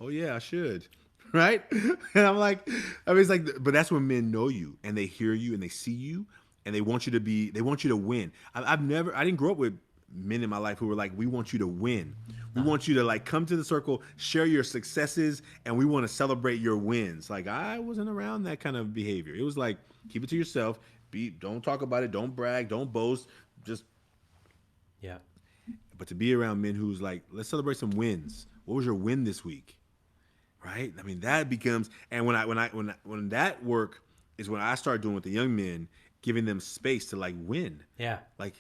oh yeah, I should. Right? And I'm like, but that's when men know you and they hear you and they see you and they want you to win. I didn't grow up with men in my life who were like, we want you to win. We want you to like come to the circle, share your successes, and we want to celebrate your wins. Like I wasn't around that kind of behavior. It was like, keep it to yourself. Don't talk about it. Don't brag. Don't boast. Just. Yeah. But to be around men who's like, let's celebrate some wins. What was your win this week? Right? I mean, that becomes, and when that work is when I start doing with the young men, giving them space to like win. Yeah. Like,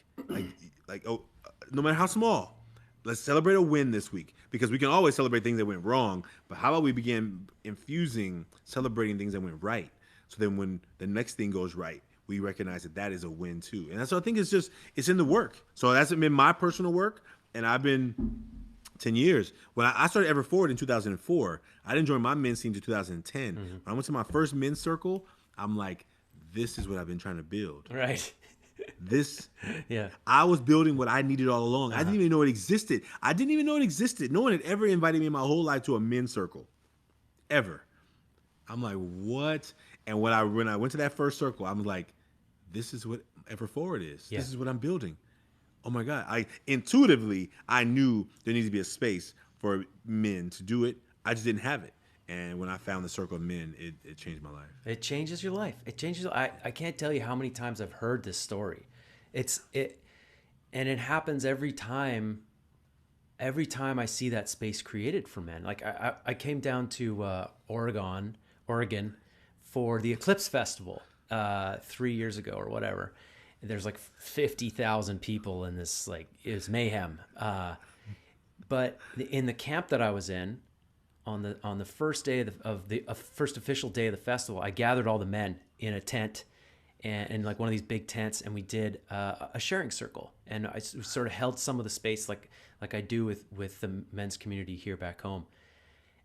oh, no matter how small, let's celebrate a win this week, because we can always celebrate things that went wrong. But how about we begin infusing celebrating things that went right? So then when the next thing goes right, we recognize that that is a win too. And that's what I think it's in the work. So that's been my personal work. And I've been 10 years. When I started Ever Forward in 2004, I didn't join my men's team until 2010. When I went to my first men's circle, I'm like, this is what I've been trying to build. Right. Yeah. I was building what I needed all along. I didn't even know it existed. No one had ever invited me in my whole life to a men's circle. Ever. I'm like, what? And when I went to that first circle, I'm like, this is what Ever Forward is. Yeah. This is what I'm building. Oh my God. I intuitively, I knew there needed to be a space for men to do it. I just didn't have it. And when I found the circle of men, it changed my life. It changes your life. It changes. I can't tell you how many times I've heard this story. And it happens every time. Every time I see that space created for men. Like I came down to Oregon for the Eclipse Festival 3 years ago or whatever. And there's like 50,000 people in this, like, it was mayhem. But in the camp that I was in, on the first day of the first official day of the festival, I gathered all the men in a tent, and in like one of these big tents, and we did a sharing circle, and I sort of held some of the space like I do with the men's community here back home.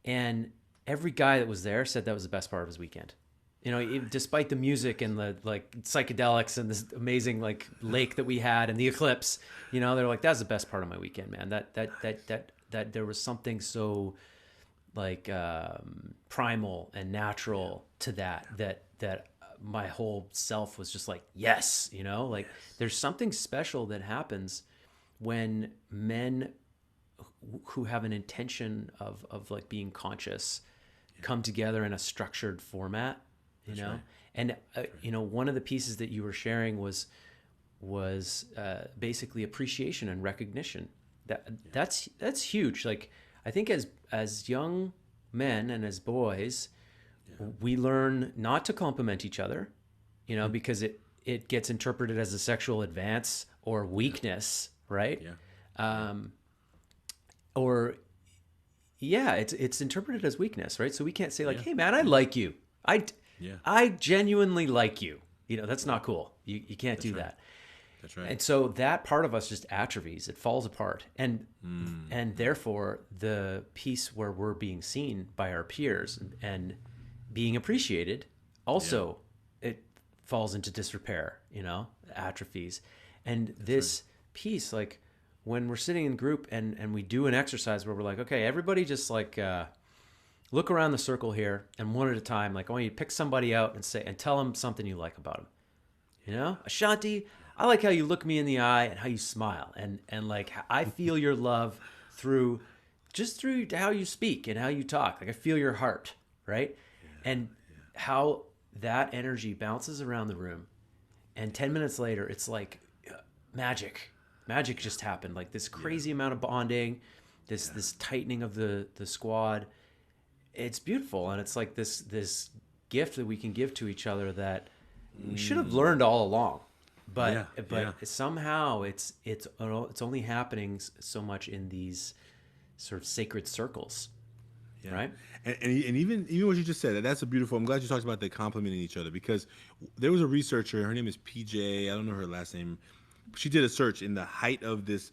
And every guy that was there said that was the best part of his weekend. You know, despite the music and the like psychedelics and this amazing like lake that we had and the eclipse, you know, they're like, that's the best part of my weekend, man. That there was something so like primal and natural to that my whole self was just like, yes, you know, like there's something special that happens when men who have an intention of like being conscious come together in a structured format, you know. Right. And you know, one of the pieces that you were sharing was basically appreciation and recognition. That's huge. Like I think as young men and as boys, we learn not to compliment each other, you know, because it gets interpreted as a sexual advance or weakness, right? It's interpreted as weakness, right? So we can't say like, hey man, I like you. I genuinely like you. You know, that's not cool. You can't do that. That's right. And so that part of us just atrophies. It falls apart. And therefore the piece where we're being seen by our peers and being appreciated also, it falls into disrepair, you know, atrophies. And this piece, like when we're sitting in group and we do an exercise where we're like, okay, everybody just like look around the circle here, and one at a time, like I want you to pick somebody out and tell them something you like about them. You know, Ashanti, I like how you look me in the eye and how you smile, and like I feel your love through how you speak and how you talk. Like I feel your heart, right? And how that energy bounces around the room, and 10 minutes later, it's like magic. Magic just happened. Like this crazy amount of bonding, this tightening of the squad. It's beautiful, and it's like this gift that we can give to each other that we should have learned all along. But somehow it's only happening so much in these sort of sacred circles, right? And even what you just said, that's a beautiful. I'm glad you talked about the complimenting each other, because there was a researcher. Her name is PJ. I don't know her last name. She did a search in the height of this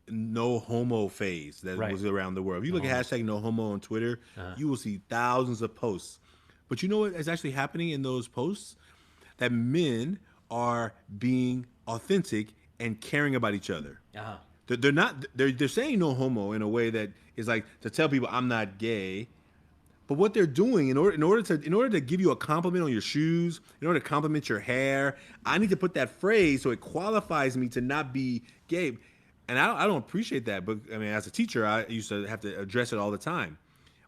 no homo phase that was around the world. If you look at hashtag no homo on Twitter, you will see thousands of posts. But you know what is actually happening in those posts? That men are being authentic and caring about each other. They're not. They're saying no homo in a way that is like to tell people I'm not gay. But what they're doing in order to give you a compliment on your shoes, in order to compliment your hair, I need to put that phrase so it qualifies me to not be gay. and I don't appreciate that. But I mean, as a teacher, I used to have to address it all the time.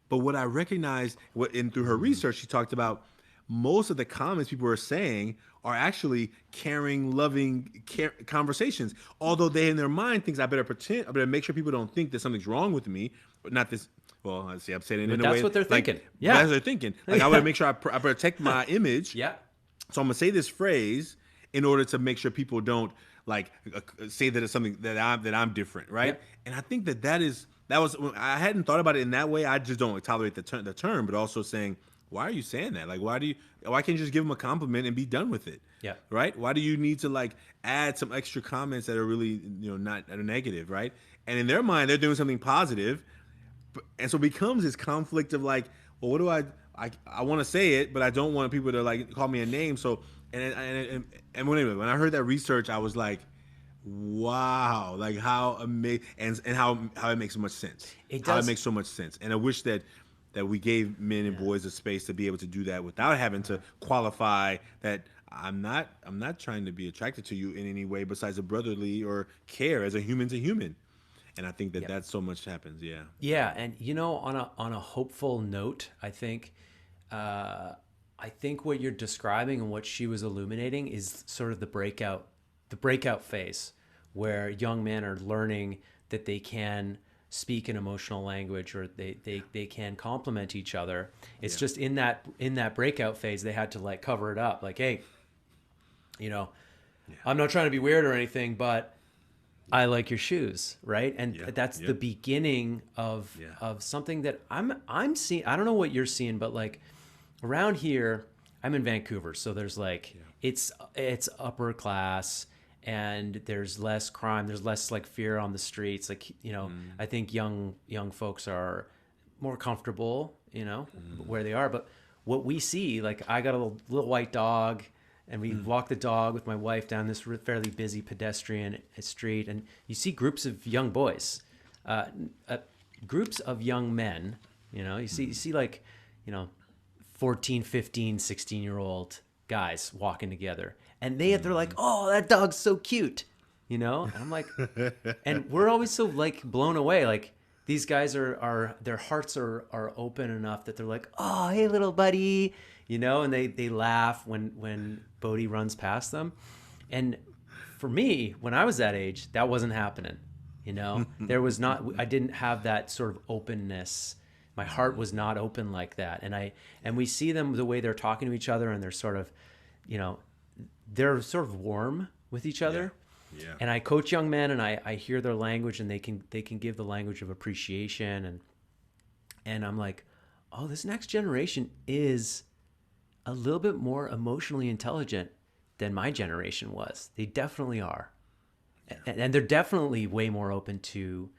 But what I recognized, through her research, she talked about most of the comments people are saying are actually caring, loving conversations. Although they in their mind thinks I better pretend, I better make sure people don't think that something's wrong with me, but not this. Well, I see. I'm saying it But in a that's way what they're like thinking. Yeah. that's what they're thinking. Like I want to make sure I protect my image. Yeah. So I'm gonna say this phrase in order to make sure people don't like say that it's something that I'm different, right? Yep. And I think that was I hadn't thought about it in that way. I just don't tolerate the term, but also saying, why are you saying that? Like, why can't you just give them a compliment and be done with it? Yeah. Right? Why do you need to like add some extra comments that are really not that are negative, right? And in their mind, they're doing something positive, and so it becomes this conflict of like, well, what do I want to say it, but I don't want people to like call me a name. So and when I heard that research, I was like, wow, like how amazing and how it makes so much sense. It how does. it makes so much sense. And I wish that we gave men and boys a space to be able to do that without having to qualify that I'm not trying to be attracted to you in any way besides a brotherly or care as a human to human. And I think that so much happens. Yeah. Yeah, and on a hopeful note, I think what you're describing and what she was illuminating is sort of the breakout phase, where young men are learning that they can speak an emotional language, or they can complement each other. It's just in that breakout phase they had to like cover it up, like, hey, I'm not trying to be weird or anything, but I like your shoes, right? And that's the beginning of something that I'm seeing. I don't know what you're seeing, but like around here, I'm in Vancouver, so there's like it's upper class, and there's less crime, there's less like fear on the streets. Like I think young folks are more comfortable, where they are. But what we see, like I got a little white dog. And we walk the dog with my wife down this fairly busy pedestrian street, and you see groups of young boys, groups of young men. You see like 14, 15, 16-year-old guys walking together, and they're like, oh, that dog's so cute, and I'm like, and we're always so like blown away, like these guys are their hearts are open enough that they're like, oh, hey, little buddy. And they laugh when Bodhi runs past them. And for me, when I was that age, that wasn't happening. There was not, I didn't have that sort of openness. My heart was not open like that. And we see them the way they're talking to each other, and they're sort of, they're sort of warm with each other. Yeah. And I coach young men, and I hear their language, and they can give the language of appreciation. And I'm like, oh, this next generation is a little bit more emotionally intelligent than my generation was. They definitely are. And they're definitely way more open to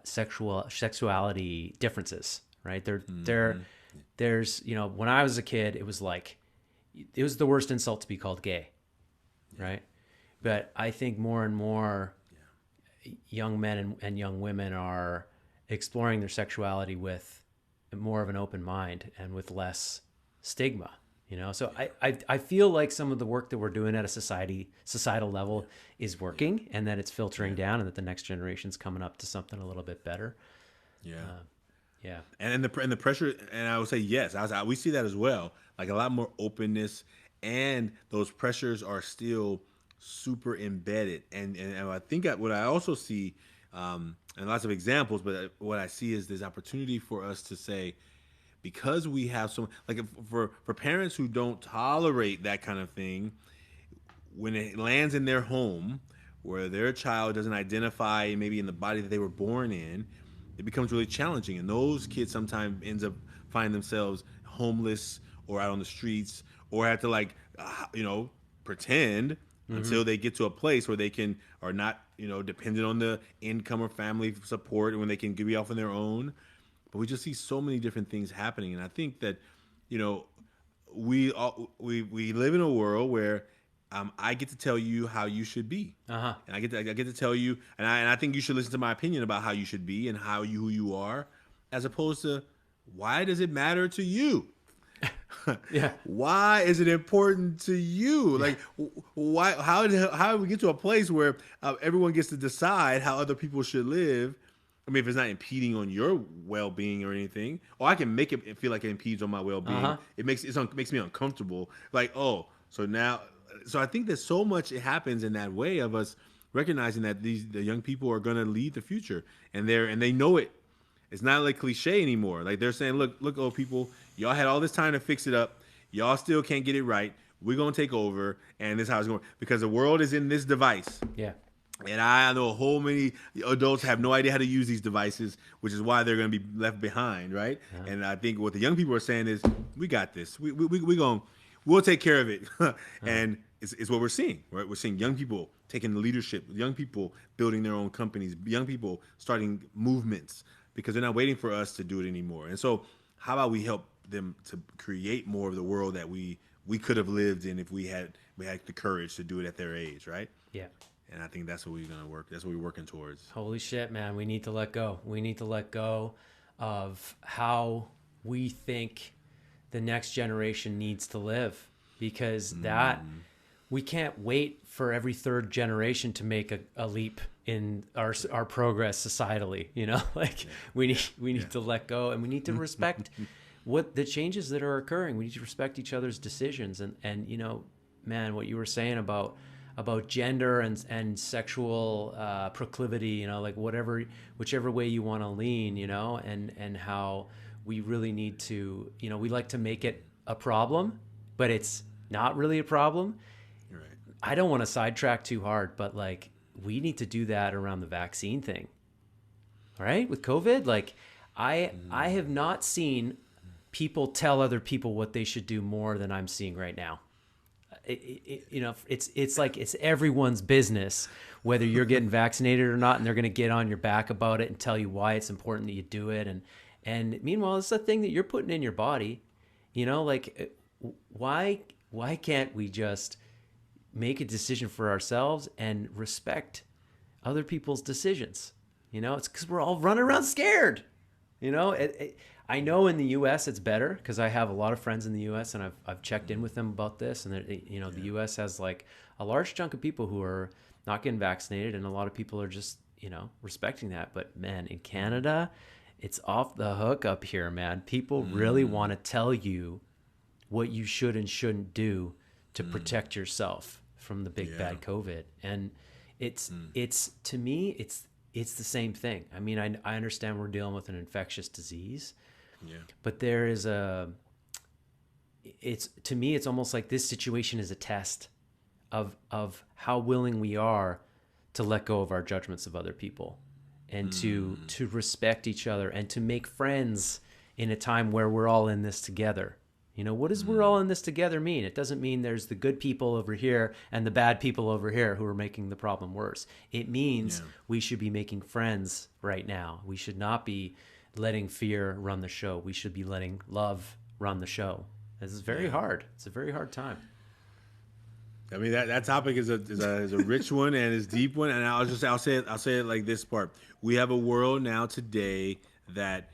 sexuality differences, right? There's, when I was a kid, it was the worst insult to be called gay, right? But I think more and more young men and young women are exploring their sexuality with more of an open mind and with less stigma, so I feel like some of the work that we're doing at a societal level is working, and that it's filtering down, and that the next generation's coming up to something a little bit better. And the pressure, and I would say yes, we see that as well, like a lot more openness, and those pressures are still super embedded, and I think what I also see, and lots of examples, but what I see is there's opportunity for us to say, because we have so, like, for parents who don't tolerate that kind of thing, when it lands in their home where their child doesn't identify maybe in the body that they were born in, it becomes really challenging, and those kids sometimes ends up finding themselves homeless or out on the streets, or have to like pretend until they get to a place where they are not dependent on the income or family support, when they can be off on their own. But we just see so many different things happening, and I think that, we live in a world where I get to tell you how you should be, and I get to tell you, and I think you should listen to my opinion about how you should be and who you are, as opposed to why does it matter to you? Yeah. Why is it important to you? Like, why? How do we get to a place where everyone gets to decide how other people should live? I mean, if it's not impeding on your well-being or anything, or I can make it feel like it impedes on my well-being. Uh-huh. It makes me uncomfortable. Like, oh, so now, so I think that so much it happens in that way of us recognizing that the young people are going to lead the future, and they know it. It's not like cliche anymore. Like they're saying, look, old people, y'all had all this time to fix it up. Y'all still can't get it right. We're gonna take over, and this is how it's going. Because the world is in this device. Yeah. And I know a whole many adults have no idea how to use these devices, which is why they're going to be left behind, right? Yeah. And I think what the young people are saying is, we got this. We'll take care of it. And it's what we're seeing, right? We're seeing young people taking the leadership, young people building their own companies, young people starting movements because they're not waiting for us to do it anymore. And so, how about we help them to create more of the world that we could have lived in if we had the courage to do it at their age, right? Yeah. And I think that's what we're gonna work. That's what we're working towards. Holy shit, man. We need to let go. We need to let go of how we think the next generation needs to live, because that we can't wait for every third generation to make a leap in our progress societally, like we need to let go, and we need to respect what the changes that are occurring. We need to respect each other's decisions. And man, what you were saying about gender and sexual proclivity, like whichever way you want to lean, and how we really need to, we like to make it a problem, but it's not really a problem. Right. I don't want to sidetrack too hard, but like we need to do that around the vaccine thing. All right, with COVID, like I have not seen people tell other people what they should do more than I'm seeing right now. It's like it's everyone's business whether you're getting vaccinated or not, and they're going to get on your back about it and tell you why it's important that you do it. And meanwhile, it's a thing that you're putting in your body. Like why can't we just make a decision for ourselves and respect other people's decisions? It's because we're all running around scared. I know in the U.S. it's better because I have a lot of friends in the U.S. and I've checked in with them about this, and the U.S. has like a large chunk of people who are not getting vaccinated, and a lot of people are just respecting that. But man, in Canada, it's off the hook up here, man. People really want to tell you what you should and shouldn't do to protect yourself from the big bad COVID, and it's to me it's the same thing. I mean, I understand we're dealing with an infectious disease. Yeah. But there is to me, it's almost like this situation is a test of how willing we are to let go of our judgments of other people, and to respect each other, and to make friends in a time where we're all in this together. What does we're all in this together mean? It doesn't mean there's the good people over here and the bad people over here who are making the problem worse. It means we should be making friends right now. We should not be letting fear run the show. We should be letting love run the show. This is very hard. It's a very hard time. I mean, that topic is a rich one and is deep one. And I'll say it like this part. We have a world now today that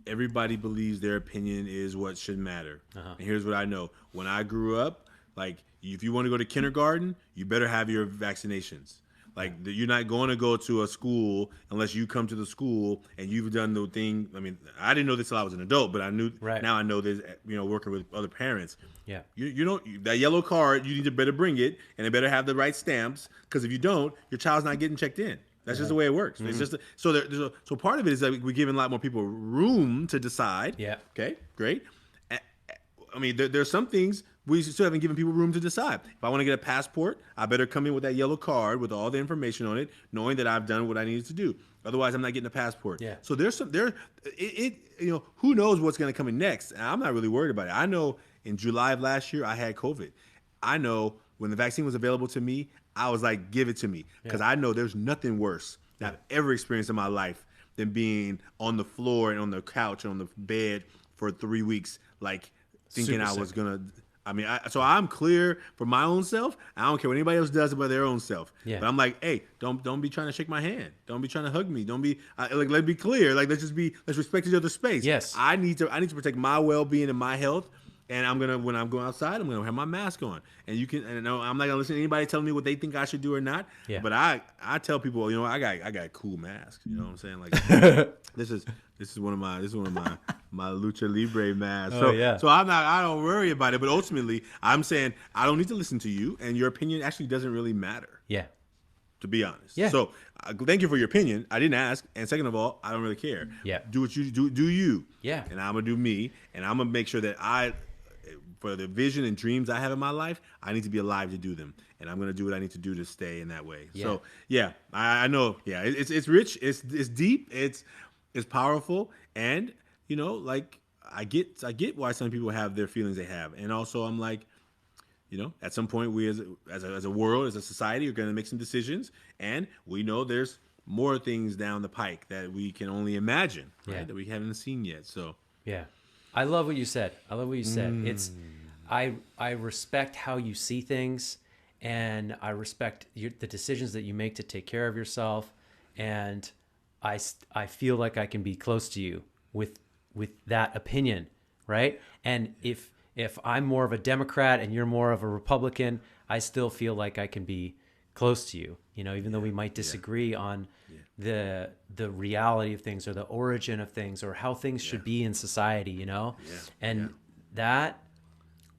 everybody believes their opinion is what should matter. Uh-huh. And here's what I know. When I grew up, like, if you want to go to kindergarten, you better have your vaccinations. Like, you're not going to go to a school unless you come to the school and you've done the thing. I mean, I didn't know this till I was an adult, but I knew. Right. Now I know this. Working with other parents. Yeah. You don't, that yellow card. You need to better bring it, and it better have the right stamps. Because if you don't, your child's not getting checked in. That's just the way it works. Mm-hmm. It's just so part of it is that we're giving a lot more people room to decide. Yeah. Okay. Great. I mean, there's some things we still haven't given people room to decide. If I want to get a passport, I better come in with that yellow card with all the information on it, knowing that I've done what I needed to do. Otherwise, I'm not getting a passport. Yeah. So who knows what's going to come in next? And I'm not really worried about it. I know in July of last year, I had COVID. I know when the vaccine was available to me, I was like, give it to me. Because I know there's nothing worse that I've ever experienced in my life than being on the floor and on the couch and on the bed for 3 weeks, like thinking I was going to. I mean, so I'm clear for my own self. I don't care what anybody else does about their own self. Yeah. But I'm like, hey, don't be trying to shake my hand. Don't be trying to hug me. Don't be let's be clear. Like let's respect each other's space. Yes. I need to protect my well-being and my health And when I'm going outside, I'm gonna have my mask on. And you can, and no, I'm not gonna listen to anybody telling me what they think I should do or not. Yeah. But I tell people, I got cool masks. You know what I'm saying? Like this is one of my lucha libre masks. Oh, yeah. So I don't worry about it. But ultimately, I'm saying I don't need to listen to you, and your opinion actually doesn't really matter. Yeah. To be honest. Yeah. So thank you for your opinion. I didn't ask, and second of all, I don't really care. Yeah. Do what you do. Do you? Yeah. And I'm gonna do me, and I'm gonna make sure that for the vision and dreams I have in my life, I need to be alive to do them, and I'm gonna do what I need to do to stay in that way. Yeah. So yeah, I know. Yeah, it's rich. It's deep. It's powerful, and like I get why some people have their feelings they have, and also I'm like, at some point we as a world, as a society, are going to make some decisions, and we know there's more things down the pike that we can only imagine, right? That we haven't seen yet. So yeah, I love what you said. It's I respect how you see things, and I respect the decisions that you make to take care of yourself, and I feel like I can be close to you with that opinion, right? And if I'm more of a Democrat and you're more of a Republican, I still feel like I can be close to you, even though we might disagree on the reality of things or the origin of things or how things should be in society, and that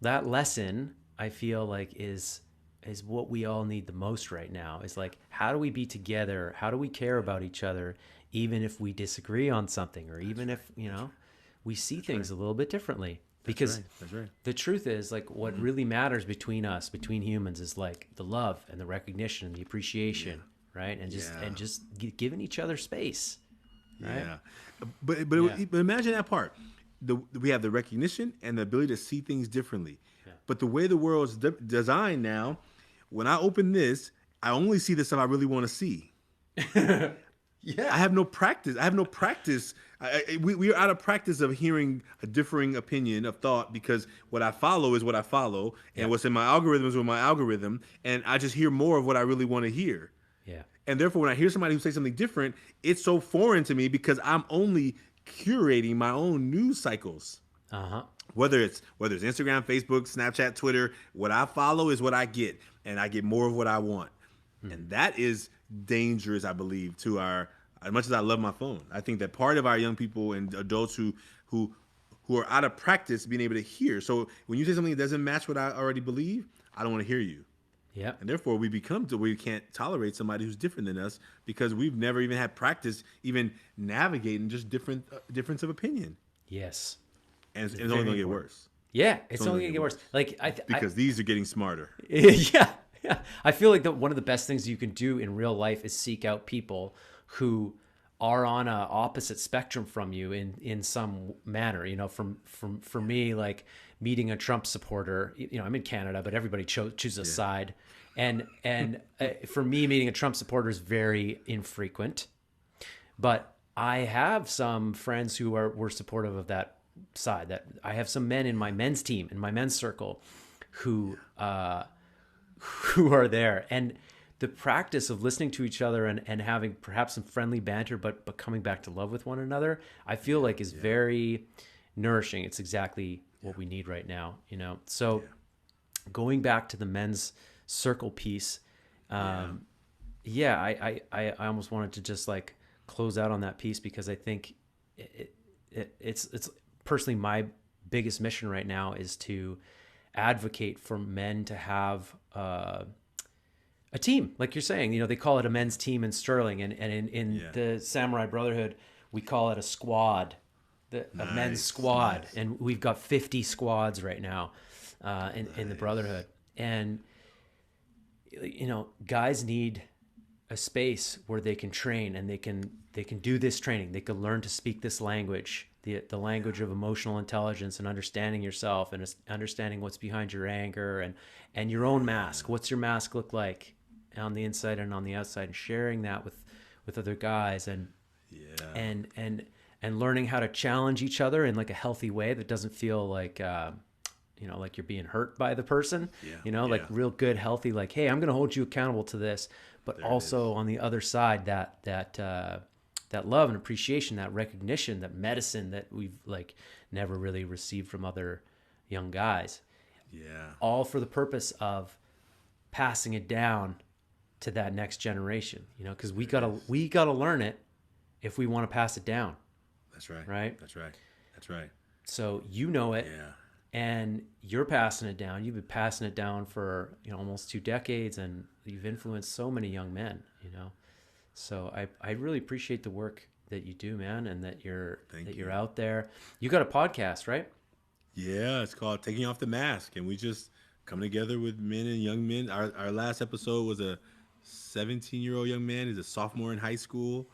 lesson, I feel like is what we all need the most right now, is like, how do we be together? How do we care about each other, even if we disagree on something, or even if, we see things a little bit differently? Because That's right. the truth is, like, what really matters between humans, is like the love and the recognition and the appreciation, right? And just giving each other space. Right? Yeah, but imagine that part. We have the recognition and the ability to see things differently. Yeah. But the way the world's designed now, when I open this, I only see the stuff I really want to see. Yeah, I have no practice. We are out of practice of hearing a differing opinion of thought, because what I follow is what I follow, and what's in my algorithm is what my algorithm, and I just hear more of what I really want to hear. Yeah. And therefore, when I hear somebody who says something different, it's so foreign to me, because I'm only curating my own news cycles. Uh-huh. Whether it's Instagram, Facebook, Snapchat, Twitter, what I follow is what I get, and I get more of what I want. And that is dangerous, I believe, to as much as I love my phone. I think that part of our young people and adults who are out of practice being able to hear. So when you say something that doesn't match what I already believe, I don't want to hear you. Yeah. And therefore we become to where we can't tolerate somebody who's different than us, because we've never even had practice even navigating just difference of opinion. Yes. And it's only going to get worse. Yeah, it's only going to get worse. Like because these are getting smarter. Yeah. Yeah, I feel like one of the best things you can do in real life is seek out people who are on a opposite spectrum from you in some manner. For me, like meeting a Trump supporter. I'm in Canada, but everybody chooses a side, and for me, meeting a Trump supporter is very infrequent. But I have some friends who were supportive of that side. That I have some men in my men's team, in my men's circle, who are there, and the practice of listening to each other and having perhaps some friendly banter, but coming back to love with one another, I feel like is very nourishing. It's exactly what we need right now, So going back to the men's circle piece, I almost wanted to just like close out on that piece, because I think it's personally my biggest mission right now is to advocate for men to have a team, like you're saying. They call it a men's team in Sterling, and in the Samurai Brotherhood, we call it a squad, a men's squad, and we've got 50 squads right now in the Brotherhood. And guys need a space where they can train, and they can do this training. They can learn to speak this language, the language of emotional intelligence, and understanding yourself, and understanding what's behind your anger, and your own mask. What's your mask look like on the inside and on the outside, and sharing that with other guys, and learning how to challenge each other in like a healthy way that doesn't feel like like you're being hurt by the person. Like real good, healthy, like, hey, I'm going to hold you accountable to this, but there also on the other side, that love and appreciation, that recognition, that medicine that we've like never really received from other young guys, Yeah. all for the purpose of passing it down to that next generation, because we gotta learn it if we want to pass it down. That's right. Right. That's right. That's right. So you know it, Yeah. and you're passing it down. You've been passing it down for almost 2 decades, and you've influenced so many young men. So I really appreciate the work that you do, man, and that you're out there. You got a podcast, right? Yeah, it's called Taking Off the Mask, and we just come together with men and young men. Our last episode was a 17-year-old young man. He's a sophomore in high school.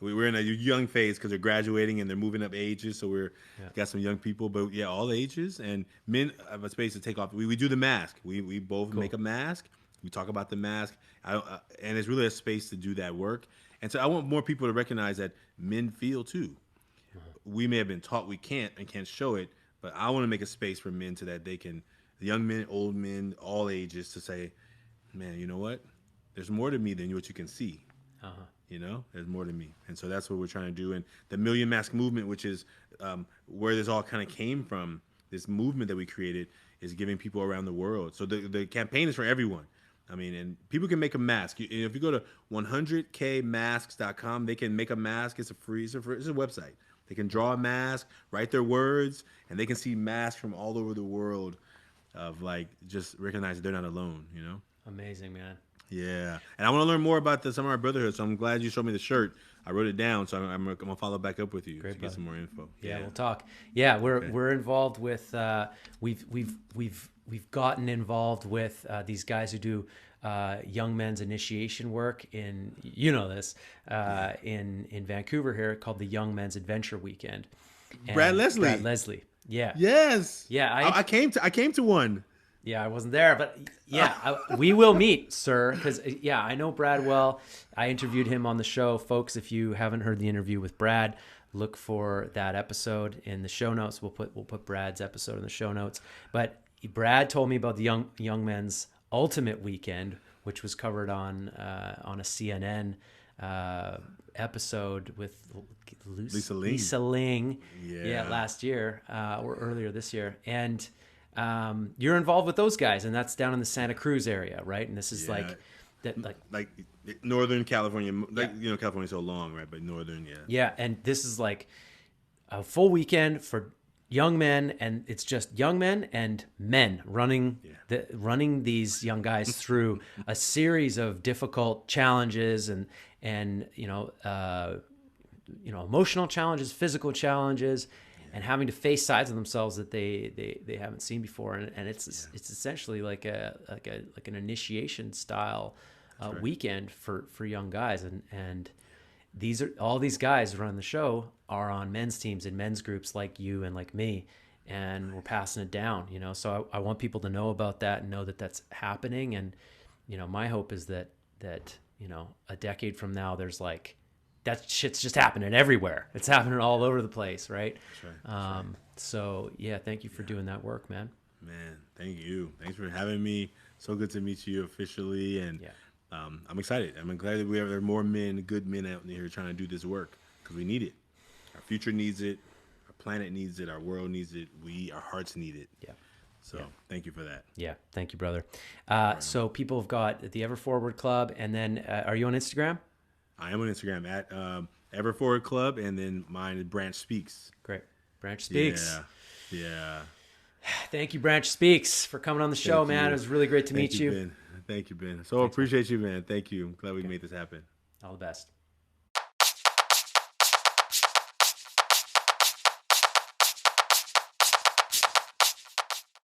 We were in a young phase because they're graduating and they're moving up ages, so we're got some young people, but yeah, all ages, and men have a space to take off. We do the mask. We both make a mask. We talk about the mask, and it's really a space to do that work. And so I want more people to recognize that men feel too. We may have been taught we can't and can't show it, but I want to make a space for men so that they can, young men, old men, all ages, to say, man, you know what? There's more to me than what you can see. There's more to me. And so that's what we're trying to do. And the Million Mask Movement, which is where this all kind of came from, this movement that we created, is giving people around the world. So the campaign is for everyone. I mean, and people can make a mask. If you go to 100kmasks.com, they can make a mask. It's a website. They can draw a mask, write their words, and they can see masks from all over the world of just recognize that they're not alone, Amazing, man. Yeah. And I want to learn more about the Samurai Brotherhood, so I'm glad you showed me the shirt. I wrote it down, so I'm going to follow back up with you to get some more info. Yeah, we'll talk. Yeah, we're involved with we've gotten involved with these guys who do young men's initiation work in in Vancouver here, called the Young Men's Adventure Weekend. And Brad Leslie. Yeah. Yes. Yeah, I came to one. Yeah, I wasn't there, but we will meet, sir, because I know Brad well. I interviewed him on the show. Folks, if you haven't heard the interview with Brad, look for that episode in the show notes. We'll put Brad's episode in the show notes. But Brad told me about the Young Men's Ultimate Weekend, which was covered on a CNN episode with Lisa Ling. Last year or earlier this year, and you're involved with those guys, and that's down in the Santa Cruz area, right? And this is like Northern California, California's so long, right? But Northern, yeah, and this is like a full weekend for young men, and it's just young men and men running these young guys through a series of difficult challenges and emotional challenges, physical challenges, and having to face sides of themselves that they haven't seen before, and it's essentially like an initiation style weekend for young guys, and all these guys who run the show are on men's teams and men's groups like you and like me, and we're passing it down, so I want people to know about that and know that that's happening, and my hope is that a decade from now there's that shit's just happening everywhere. It's happening all over the place, right? That's right. So yeah, thank you for doing that work, man. Man, thank you. Thanks for having me. So good to meet you officially, and I'm excited. I'm glad that there are more good men out here trying to do this work, because we need it. Our future needs it. Our planet needs it. Our world needs it. Our hearts need it. Yeah. So thank you for that. Yeah, thank you, brother. So people have got the Ever Forward Club, and then are you on Instagram? I am on Instagram at Ever Forward Club, and then mine is Branch Speaks. Great. Branch Speaks. Yeah. Thank you, Branch Speaks, for coming on the show, man. It was really great to meet you. Ben. Thank you, Ben. So I appreciate you, man. Thank you. I'm glad we made this happen. All the best.